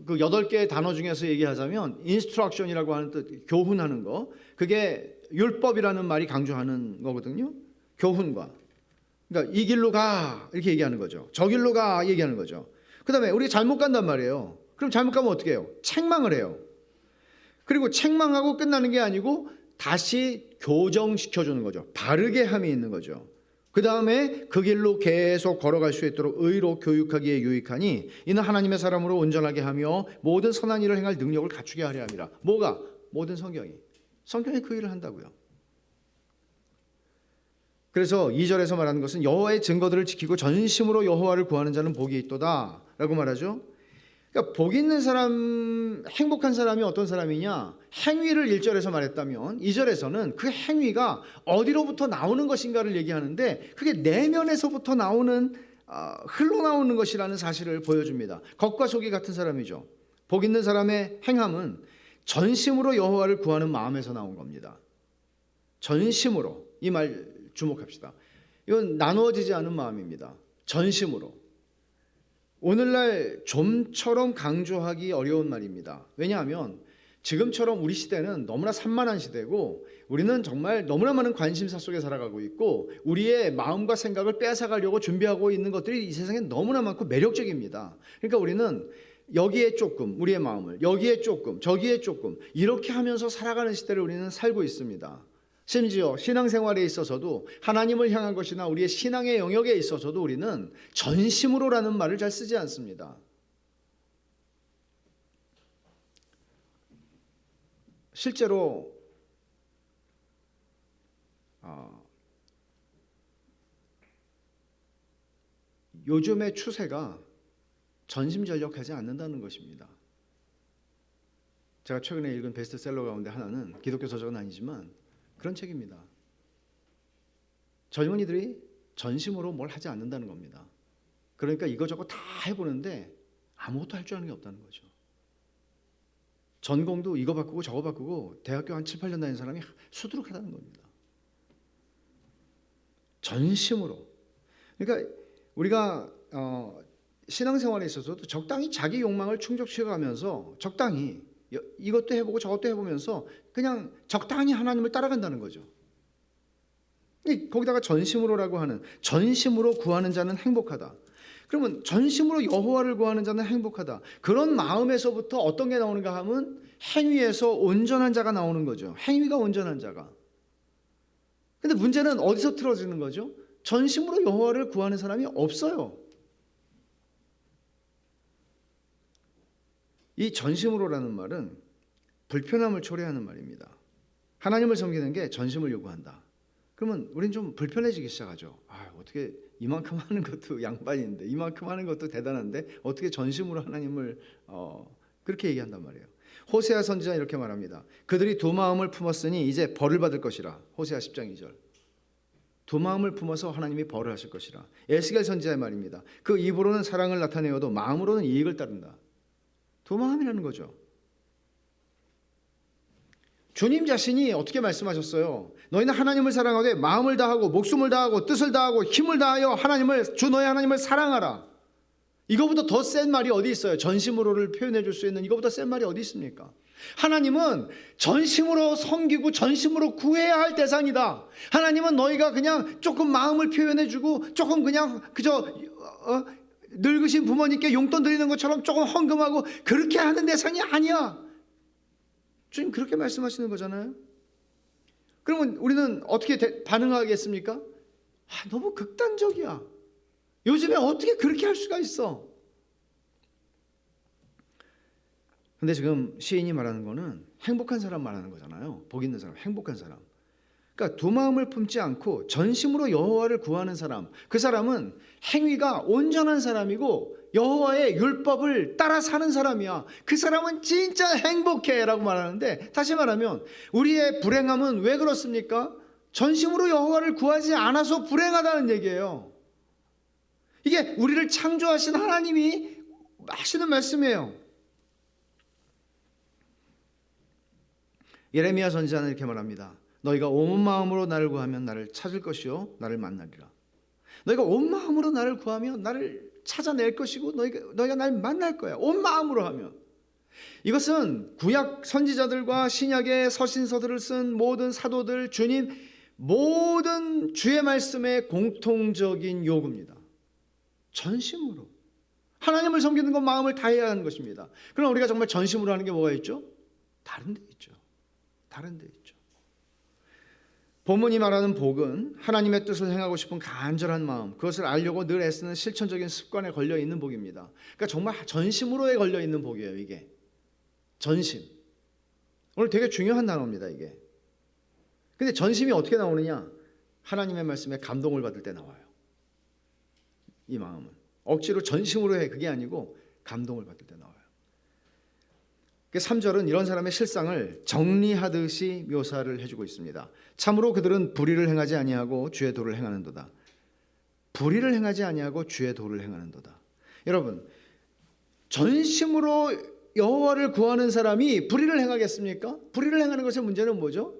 그 8개의 단어 중에서 얘기하자면 인스트럭션이라고 하는 뜻, 교훈하는 거, 그게 율법이라는 말이 강조하는 거거든요. 교훈과, 그러니까 이 길로 가 이렇게 얘기하는 거죠. 저 길로 가 얘기하는 거죠. 그 다음에 우리 잘못 간단 말이에요. 그럼 잘못 가면 어떻게 해요? 책망을 해요. 그리고 책망하고 끝나는 게 아니고 다시 교정시켜주는 거죠. 바르게 함이 있는 거죠. 그 다음에 그 길로 계속 걸어갈 수 있도록 의로 교육하기에 유익하니 이는 하나님의 사람으로 온전하게 하며 모든 선한 일을 행할 능력을 갖추게 하려 함이라. 뭐가? 모든 성경이 그 일을 한다고요. 그래서 2절에서 말하는 것은 여호와의 증거들을 지키고 전심으로 여호와를 구하는 자는 복이 있도다 라고 말하죠. 그러니까 복 있는 사람, 행복한 사람이 어떤 사람이냐? 행위를 1절에서 말했다면 2절에서는 그 행위가 어디로부터 나오는 것인가를 얘기하는데 그게 내면에서부터 나오는 흘러나오는 것이라는 사실을 보여줍니다. 겉과 속이 같은 사람이죠. 복 있는 사람의 행함은 전심으로 여호와를 구하는 마음에서 나온 겁니다. 전심으로, 이 말 주목합시다. 이건 나누어지지 않은 마음입니다. 전심으로. 오늘날 좀처럼 강조하기 어려운 말입니다. 왜냐하면 지금처럼 우리 시대는 너무나 산만한 시대고 우리는 정말 너무나 많은 관심사 속에 살아가고 있고 우리의 마음과 생각을 빼앗아가려고 준비하고 있는 것들이 이 세상에 너무나 많고 매력적입니다. 그러니까 우리는 여기에 조금 우리의 마음을, 여기에 조금, 저기에 조금 이렇게 하면서 살아가는 시대를 우리는 살고 있습니다. 심지어 신앙생활에 있어서도 하나님을 향한 것이나 우리의 신앙의 영역에 있어서도 우리는 전심으로라는 말을 잘 쓰지 않습니다. 실제로 요즘의 추세가 전심전력하지 않는다는 것입니다. 제가 최근에 읽은 베스트셀러 가운데 하나는 기독교 서적은 아니지만 그런 책입니다. 젊은이들이 전심으로 뭘 하지 않는다는 겁니다. 그러니까 이거저거 다 해보는데 아무것도 할 줄 아는 게 없다는 거죠. 전공도 이거 바꾸고 저거 바꾸고 대학교 한 7, 8년 다닌 사람이 수두룩하다는 겁니다. 전심으로. 그러니까 우리가 신앙생활에 있어서도 적당히 자기 욕망을 충족시켜가면서 적당히 이것도 해보고 저것도 해보면서 그냥 적당히 하나님을 따라간다는 거죠. 거기다가 전심으로라고 하는, 전심으로 구하는 자는 행복하다. 그러면 전심으로 여호와를 구하는 자는 행복하다. 그런 마음에서부터 어떤 게 나오는가 하면 행위에서 온전한 자가 나오는 거죠. 행위가 온전한 자가. 근데 문제는 어디서 틀어지는 거죠? 전심으로 여호와를 구하는 사람이 없어요. 이 전심으로라는 말은 불편함을 초래하는 말입니다. 하나님을 섬기는 게 전심을 요구한다. 그러면 우린 좀 불편해지기 시작하죠. 어떻게 이만큼 하는 것도 양반인데, 이만큼 하는 것도 대단한데 어떻게 전심으로 하나님을 그렇게 얘기한단 말이에요. 호세아 선지자 이렇게 말합니다. 그들이 두 마음을 품었으니 이제 벌을 받을 것이라. 호세아 10장 2절. 두 마음을 품어서 하나님이 벌을 하실 것이라. 에스겔 선지자의 말입니다. 그 입으로는 사랑을 나타내어도 마음으로는 이익을 따른다. 두 마음이라는 거죠. 주님 자신이 어떻게 말씀하셨어요? 너희는 하나님을 사랑하되 마음을 다하고 목숨을 다하고 뜻을 다하고 힘을 다하여 주 너희 하나님을 사랑하라. 이거보다 더 센 말이 어디 있어요? 전심으로를 표현해 줄 수 있는 이거보다 센 말이 어디 있습니까? 하나님은 전심으로 섬기고 전심으로 구해야 할 대상이다. 하나님은 너희가 그냥 조금 마음을 표현해 주고 조금 그냥 그저 늙으신 부모님께 용돈 드리는 것처럼 조금 헌금하고 그렇게 하는 대상이 아니야. 주님 그렇게 말씀하시는 거잖아요. 그러면 우리는 어떻게 반응하겠습니까? 너무 극단적이야. 요즘에 어떻게 그렇게 할 수가 있어? 근데 지금 시인이 말하는 거는 행복한 사람 말하는 거잖아요. 복 있는 사람, 행복한 사람. 그러니까 두 마음을 품지 않고 전심으로 여호와를 구하는 사람, 그 사람은 행위가 온전한 사람이고 여호와의 율법을 따라 사는 사람이야. 그 사람은 진짜 행복해라고 말하는데, 다시 말하면 우리의 불행함은 왜 그렇습니까? 전심으로 여호와를 구하지 않아서 불행하다는 얘기예요. 이게 우리를 창조하신 하나님이 하시는 말씀이에요. 예레미야 선지자는 이렇게 말합니다. 너희가 온 마음으로 나를 구하면 나를 찾을 것이요 나를 만나리라. 너희가 온 마음으로 나를 구하면 나를 찾아낼 것이고 너희가 나를 만날 거야. 온 마음으로 하면. 이것은 구약 선지자들과 신약의 서신서들을 쓴 모든 사도들, 주님 모든 주의 말씀의 공통적인 요구입니다. 전심으로 하나님을 섬기는 건 마음을 다해야 하는 것입니다. 그럼 우리가 정말 전심으로 하는 게 뭐가 있죠? 다른 데 있죠. 다른 데 있죠. 본문이 말하는 복은 하나님의 뜻을 행하고 싶은 간절한 마음, 그것을 알려고 늘 애쓰는 실천적인 습관에 걸려 있는 복입니다. 그러니까 정말 전심으로에 걸려 있는 복이에요. 이게 전심. 오늘 되게 중요한 단어입니다. 이게. 근데 전심이 어떻게 나오느냐? 하나님의 말씀에 감동을 받을 때 나와요. 이 마음은 억지로 전심으로 해 그게 아니고 감동을 받을 때 나와요. 3절은 이런 사람의 실상을 정리하듯이 묘사를 해주고 있습니다. 참으로 그들은 불의를 행하지 아니하고 주의 도를 행하는도다. 불의를 행하지 아니하고 주의 도를 행하는도다. 여러분, 전심으로 여호와를 구하는 사람이 불의를 행하겠습니까? 불의를 행하는 것의 문제는 뭐죠?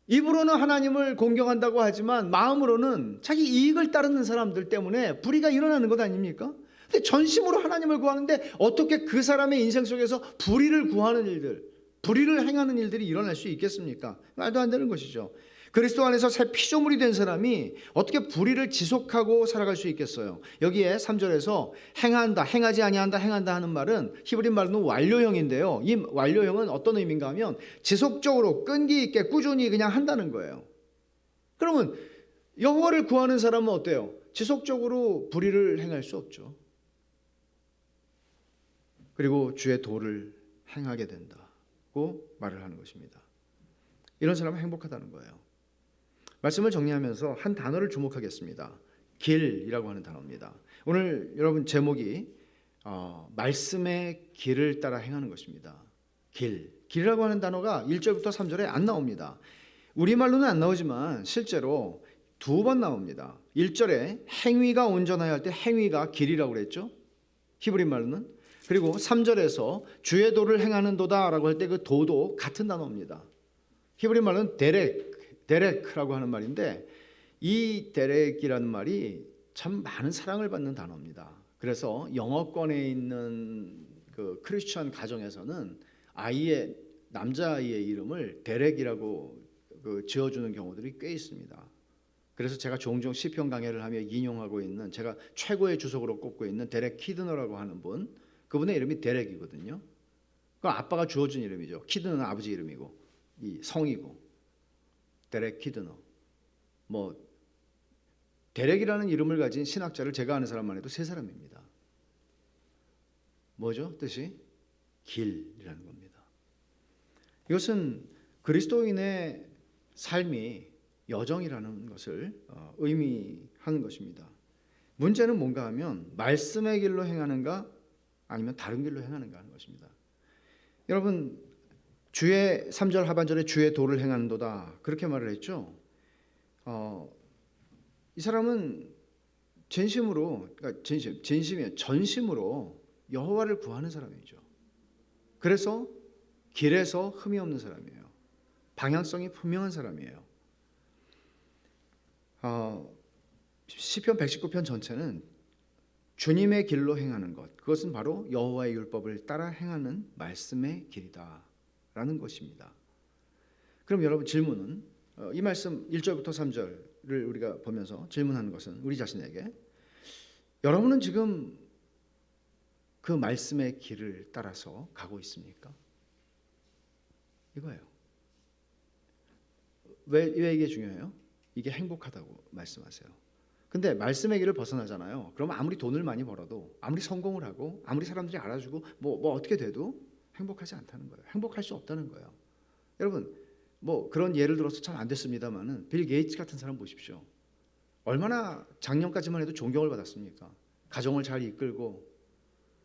입으로는 하나님을 공경한다고 하지만 마음으로는 자기 이익을 따르는 사람들 때문에 불의가 일어나는 것 아닙니까? 근데 전심으로 하나님을 구하는데 어떻게 그 사람의 인생 속에서 불의를 구하는 일들, 불의를 행하는 일들이 일어날 수 있겠습니까? 말도 안 되는 것이죠. 그리스도 안에서 새 피조물이 된 사람이 어떻게 불의를 지속하고 살아갈 수 있겠어요? 여기에 3절에서 행한다, 행하지 아니한다, 행한다 하는 말은 히브리 말로는 완료형인데요. 이 완료형은 어떤 의미인가 하면 지속적으로 끈기 있게 꾸준히 그냥 한다는 거예요. 그러면 여호와를 구하는 사람은 어때요? 지속적으로 불의를 행할 수 없죠. 그리고 주의 도를 행하게 된다고 말을 하는 것입니다. 이런 사람은 행복하다는 거예요. 말씀을 정리하면서 한 단어를 주목하겠습니다. 길이라고 하는 단어입니다. 오늘 여러분 제목이 말씀의 길을 따라 행하는 것입니다. 길이라고 하는 단어가 1절부터 3절에 안 나옵니다. 우리말로는 안 나오지만 실제로 2번 나옵니다. 1절에 행위가 온전하여 할 때 행위가 길이라고 그랬죠. 히브리 말로는. 그리고 3절에서 주의 도를 행하는 도다라고 할 때 그 도도 같은 단어입니다. 히브리 말로는 데렉라고 하는 말인데 이 데렉이라는 말이 참 많은 사랑을 받는 단어입니다. 그래서 영어권에 있는 그 크리스천 가정에서는 아이의 남자아이의 이름을 데렉이라고 지어주는 경우들이 꽤 있습니다. 그래서 제가 종종 시편 강해를 하며 인용하고 있는 제가 최고의 주석으로 꼽고 있는 데렉 키드너라고 하는 분, 그분의 이름이 데렉이거든요. 그 아빠가 주어준 이름이죠. 키드너는 아버지 이름이고 이 성이고. 데렉 키드너. 데렉이라는 이름을 가진 신학자를 제가 아는 사람만 해도 3사람입니다. 뭐죠? 뜻이? 길이라는 겁니다. 이것은 그리스도인의 삶이 여정이라는 것을 의미하는 것입니다. 문제는 뭔가 하면 말씀의 길로 행하는가 아니면 다른 길로 행하는가 하는 것입니다. 여러분, 주의 3절 하반절에 주의 도를 행하는도다 그렇게 말을 했죠. 이 사람은 전심으로 여호와를 구하는 사람이죠. 그래서 길에서 흠이 없는 사람이에요. 방향성이 분명한 사람이에요. 시편 119편 전체는 주님의 길로 행하는 것, 그것은 바로 여호와의 율법을 따라 행하는 말씀의 길이다 라는 것입니다. 그럼 여러분 질문은 이 말씀 1절부터 3절을 우리가 보면서 질문하는 것은 우리 자신에게 여러분은 지금 그 말씀의 길을 따라서 가고 있습니까? 이거예요. 왜 이게 중요해요? 이게 행복하다고 말씀하세요. 근데 말씀의 길을 벗어나잖아요. 그러면 아무리 돈을 많이 벌어도 아무리 성공을 하고 아무리 사람들이 알아주고 뭐 어떻게 돼도 행복하지 않다는 거예요. 행복할 수 없다는 거예요. 여러분 그런 예를 들어서 참 안 됐습니다만은 빌 게이츠 같은 사람 보십시오. 얼마나 작년까지만 해도 존경을 받았습니까? 가정을 잘 이끌고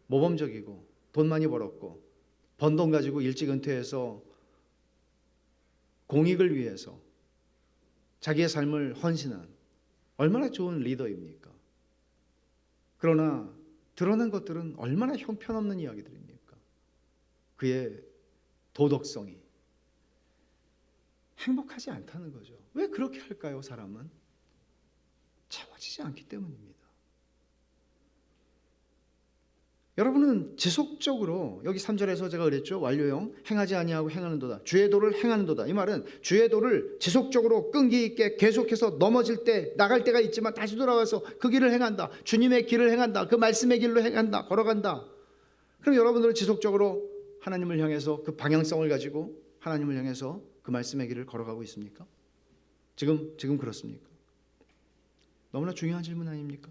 모범적이고 돈 많이 벌었고 번 돈 가지고 일찍 은퇴해서 공익을 위해서 자기의 삶을 헌신한 얼마나 좋은 리더입니까? 그러나 드러난 것들은 얼마나 형편없는 이야기들입니까? 그의 도덕성이 행복하지 않다는 거죠. 왜 그렇게 할까요? 사람은 채워지지 않기 때문입니다. 여러분은 지속적으로 여기 3절에서 제가 그랬죠. 완료형 행하지 아니하고 행하는도다. 주의 도를 행하는도다. 이 말은 주의 도를 지속적으로 끈기 있게 계속해서 넘어질 때 나갈 때가 있지만 다시 돌아와서 그 길을 행한다. 주님의 길을 행한다. 그 말씀의 길로 행한다. 걸어간다. 그럼 여러분들은 지속적으로 하나님을 향해서 그 방향성을 가지고 하나님을 향해서 그 말씀의 길을 걸어가고 있습니까? 지금 그렇습니까? 너무나 중요한 질문 아닙니까?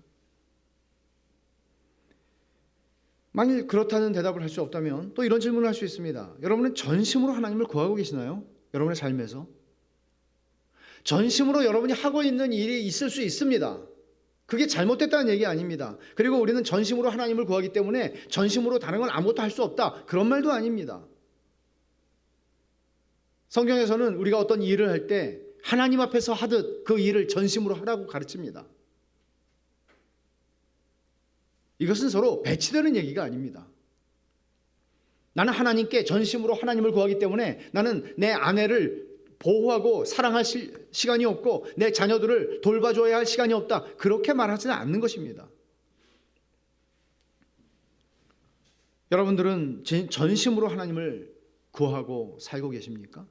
만일 그렇다는 대답을 할 수 없다면 또 이런 질문을 할 수 있습니다. 여러분은 전심으로 하나님을 구하고 계시나요? 여러분의 삶에서 전심으로 여러분이 하고 있는 일이 있을 수 있습니다. 그게 잘못됐다는 얘기 아닙니다. 그리고 우리는 전심으로 하나님을 구하기 때문에 전심으로 다른 건 아무것도 할 수 없다, 그런 말도 아닙니다. 성경에서는 우리가 어떤 일을 할 때 하나님 앞에서 하듯 그 일을 전심으로 하라고 가르칩니다. 이것은 서로 배치되는 얘기가 아닙니다. 나는 하나님께 전심으로 하나님을 구하기 때문에 나는 내 아내를 보호하고 사랑할 시간이 없고 내 자녀들을 돌봐줘야 할 시간이 없다, 그렇게 말하지는 않는 것입니다. 여러분들은 전심으로 하나님을 구하고 살고 계십니까?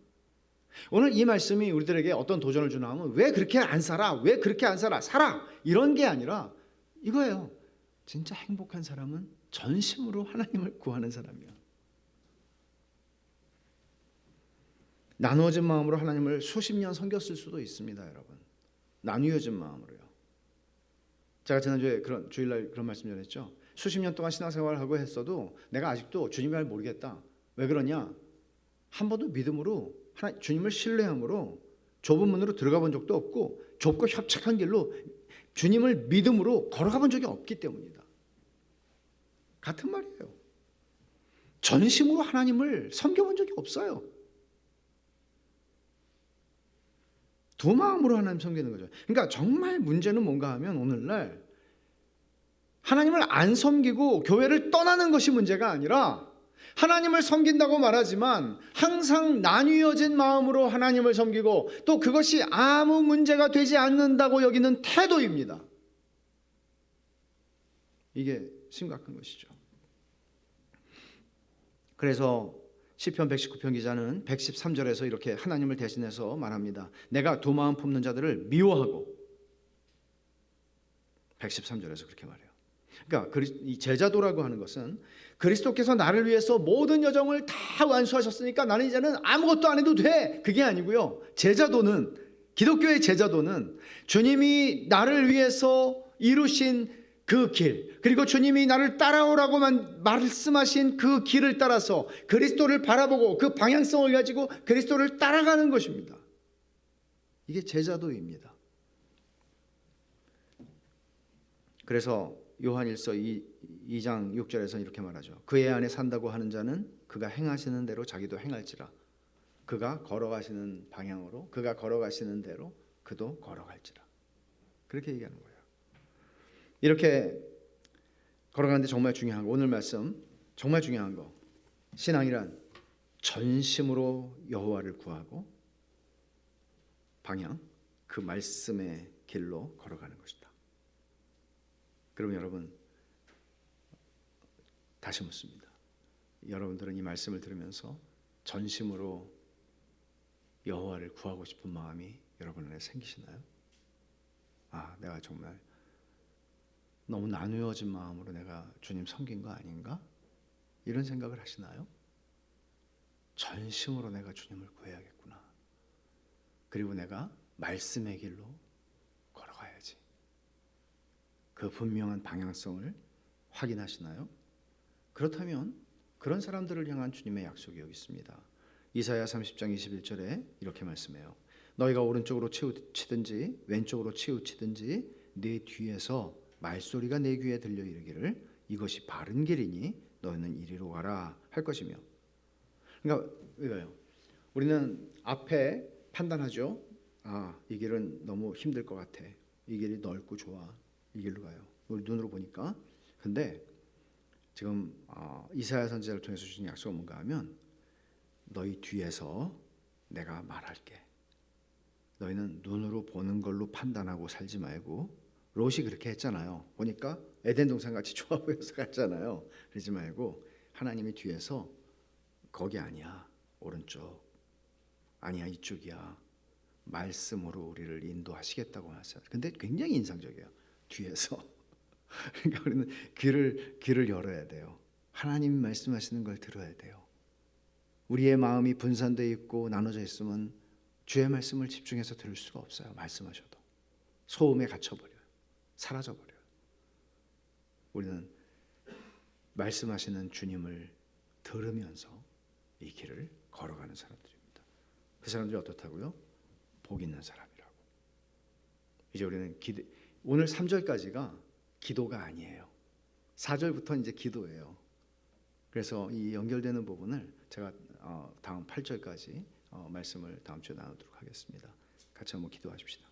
오늘 이 말씀이 우리들에게 어떤 도전을 주나 하면 왜 그렇게 안 살아? 왜 그렇게 안 살아? 살아! 이런 게 아니라 이거예요. 진짜 행복한 사람은 전심으로 하나님을 구하는 사람이야. 나누어진 마음으로 하나님을 수십 년 섬겼을 수도 있습니다, 여러분. 나누어진 마음으로요. 제가 지난주에 주일날 그런 말씀 전했죠. 수십 년 동안 신앙생활을 하고 했어도 내가 아직도 주님을 모르겠다. 왜 그러냐? 한 번도 믿음으로 주님을 신뢰함으로 좁은 문으로 들어가 본 적도 없고 좁고 협착한 길로 주님을 믿음으로 걸어가 본 적이 없기 때문이다. 같은 말이에요. 전심으로 하나님을 섬겨본 적이 없어요. 두 마음으로 하나님 섬기는 거죠. 그러니까 정말 문제는 뭔가 하면 오늘날 하나님을 안 섬기고 교회를 떠나는 것이 문제가 아니라 하나님을 섬긴다고 말하지만 항상 나뉘어진 마음으로 하나님을 섬기고 또 그것이 아무 문제가 되지 않는다고 여기는 태도입니다. 이게 심각한 것이죠. 그래서 시편 119편 기자는 113절에서 이렇게 하나님을 대신해서 말합니다. 내가 두 마음 품는 자들을 미워하고, 113절에서 그렇게 말해요. 그러니까 이 제자도라고 하는 것은 그리스도께서 나를 위해서 모든 여정을 다 완수하셨으니까 나는 이제는 아무것도 안 해도 돼, 그게 아니고요. 제자도는, 기독교의 제자도는 주님이 나를 위해서 이루신 그 길, 그리고 주님이 나를 따라오라고만 말씀하신 그 길을 따라서 그리스도를 바라보고 그 방향성을 가지고 그리스도를 따라가는 것입니다. 이게 제자도입니다. 그래서 요한일서 2장 6절에서 이렇게 말하죠. 그의 안에 산다고 하는 자는 그가 행하시는 대로 자기도 행할지라. 그가 걸어가시는 방향으로, 그가 걸어가시는 대로 그도 걸어갈지라. 그렇게 얘기하는 거예요. 이렇게 걸어가는데 정말 중요한 거, 오늘 말씀 정말 중요한 거, 신앙이란 전심으로 여호와를 구하고 방향, 그 말씀의 길로 걸어가는 것이다. 그럼 여러분, 다시 묻습니다. 여러분들은 이 말씀을 들으면서 전심으로 여호와를 구하고 싶은 마음이 여러분 안에 생기시나요? 아, 내가 정말 너무 나누어진 마음으로 내가 주님 섬긴 거 아닌가? 이런 생각을 하시나요? 전심으로 내가 주님을 구해야겠구나. 그리고 내가 말씀의 길로 걸어가야지. 그 분명한 방향성을 확인하시나요? 그렇다면 그런 사람들을 향한 주님의 약속이 여기 있습니다. 이사야 30장 21절에 이렇게 말씀해요. 너희가 오른쪽으로 치우치든지 왼쪽으로 치우치든지 네 뒤에서 말소리가 내 귀에 들려 이르기를 이것이 바른 길이니 너희는 이리로 가라 할 것이며. 그러니까 이거예요. 우리는 앞에 판단하죠. 아, 이 길은 너무 힘들 것 같아. 이 길이 넓고 좋아. 이 길로 가요. 우리 눈으로 보니까. 근데 지금 이사야 선지자를 통해서 주신 약속은 뭔가 하면 너희 뒤에서 내가 말할게. 너희는 눈으로 보는 걸로 판단하고 살지 말고, 롯이 그렇게 했잖아요. 보니까 에덴 동산 같이 좋아 보여서 갔잖아요. 그러지 말고 하나님이 뒤에서 거기 아니야, 오른쪽 아니야, 이쪽이야, 말씀으로 우리를 인도하시겠다고 하셨어요. 근데 굉장히 인상적이에요. 뒤에서. 그러니까 우리는 귀를 열어야 돼요. 하나님이 말씀하시는 걸 들어야 돼요. 우리의 마음이 분산되어 있고 나눠져 있으면 주의 말씀을 집중해서 들을 수가 없어요. 말씀하셔도 소음에 갇혀버려요. 사라져버려요. 우리는 말씀하시는 주님을 들으면서 이 길을 걸어가는 사람들입니다. 그 사람들이 어떻다고요? 복 있는 사람이라고. 이제 우리는 오늘 3절까지가 기도가 아니에요. 4절부터 이제 기도예요. 그래서 이 연결되는 부분을 제가 다음 8절까지 말씀을 다음 주에 나누도록 하겠습니다. 같이 한번 기도하십시다.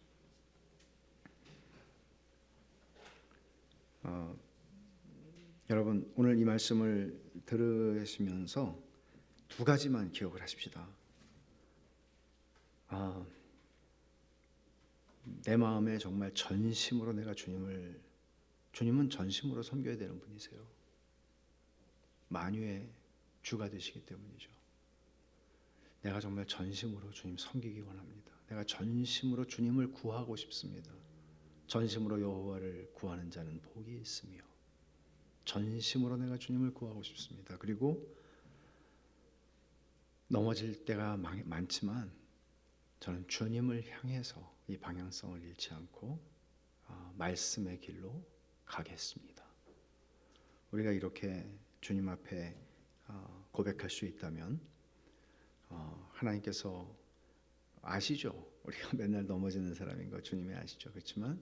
여러분, 오늘 이 말씀을 들으시면서 두 가지만 기억을 하십시다. 내 마음에 정말 전심으로 내가 주님은 전심으로 섬겨야 되는 분이세요. 만유의 주가 되시기 때문이죠. 내가 정말 전심으로 주님 섬기기 원합니다. 내가 전심으로 주님을 구하고 싶습니다. 전심으로 여호와를 구하는 자는 복이 있으며, 전심으로 내가 주님을 구하고 싶습니다. 그리고 넘어질 때가 많지만 저는 주님을 향해서 이 방향성을 잃지 않고 말씀의 길로 가겠습니다. 우리가 이렇게 주님 앞에 고백할 수 있다면 하나님께서 아시죠? 우리가 맨날 넘어지는 사람인 거 주님이 아시죠? 그렇지만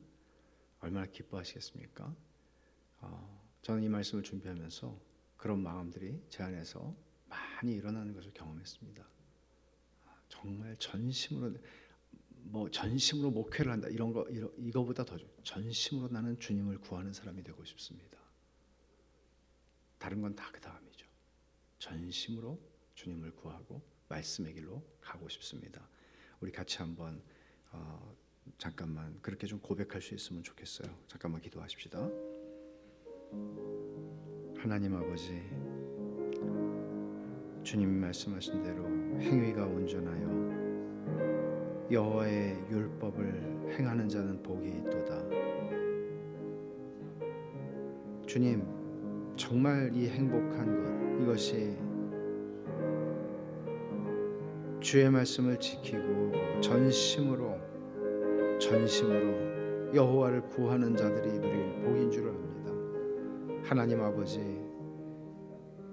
얼마나 기뻐하시겠습니까? 저는 이 말씀을 준비하면서 그런 마음들이 제 안에서 많이 일어나는 것을 경험했습니다. 정말 전심으로 전심으로 목회를 한다 이거보다 더 전심으로 나는 주님을 구하는 사람이 되고 싶습니다. 다른 건 다 그 다음이죠. 전심으로 주님을 구하고 말씀의 길로 가고 싶습니다. 우리 같이 한번 잠깐만 그렇게 좀 고백할 수 있으면 좋겠어요. 잠깐만 기도하십시다. 하나님 아버지, 주님이 말씀하신 대로 행위가 온전하여 여호와의 율법을 행하는 자는 복이 있도다. 주님, 정말 이 행복한 것, 이것이 주의 말씀을 지키고 전심으로 여호와를 구하는 자들이 누릴 복인 줄 압니다. 하나님 아버지,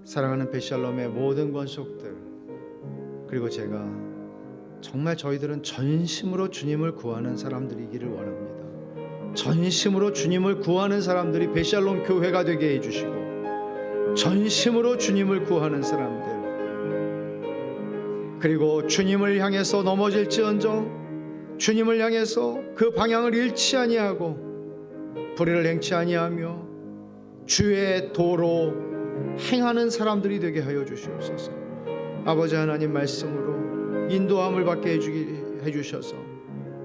사랑하는 베샬롬의 모든 권속들, 그리고 제가 정말 저희들은 전심으로 주님을 구하는 사람들이기를 원합니다. 전심으로 주님을 구하는 사람들이 베샬롬 교회가 되게 해주시고, 전심으로 주님을 구하는 사람들, 그리고 주님을 향해서 넘어질지언정 주님을 향해서 그 방향을 잃지 아니하고 불의를 행치 아니하며 주의 도로 행하는 사람들이 되게 하여 주시옵소서. 아버지 하나님 말씀으로 인도함을 받게 해주셔서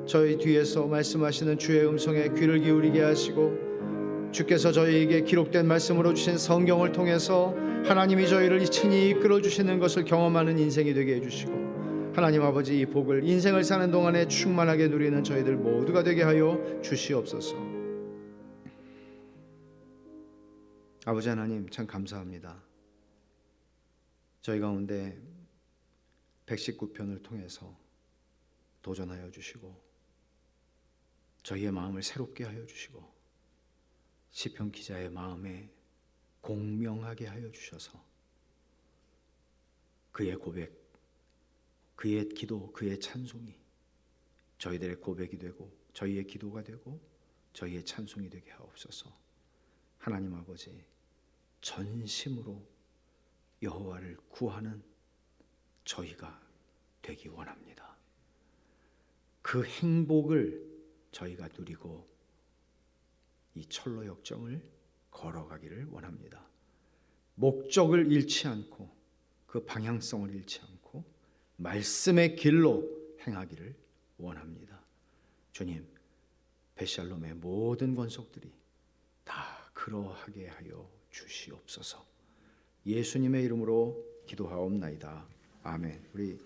저희 뒤에서 말씀하시는 주의 음성에 귀를 기울이게 하시고, 주께서 저희에게 기록된 말씀으로 주신 성경을 통해서 하나님이 저희를 친히 이끌어 주시는 것을 경험하는 인생이 되게 해주시고, 하나님 아버지, 이 복을 인생을 사는 동안에 충만하게 누리는 저희들 모두가 되게 하여 주시옵소서. 아버지 하나님, 참 감사합니다. 저희 가운데 119편을 통해서 도전하여 주시고 저희의 마음을 새롭게 하여 주시고 시편 기자의 마음에 공명하게 하여 주셔서 그의 고백, 그의 기도, 그의 찬송이 저희들의 고백이 되고 저희의 기도가 되고 저희의 찬송이 되게 하옵소서. 하나님 아버지, 전심으로 여호와를 구하는 저희가 되기 원합니다. 그 행복을 저희가 누리고 이 철로 역정을 걸어가기를 원합니다. 목적을 잃지 않고 그 방향성을 잃지 않고 말씀의 길로 행하기를 원합니다. 주님, 베샬롬의 모든 권속들이 다 그러하게 하여 주시옵소서. 예수님의 이름으로 기도하옵나이다. 아멘. 우리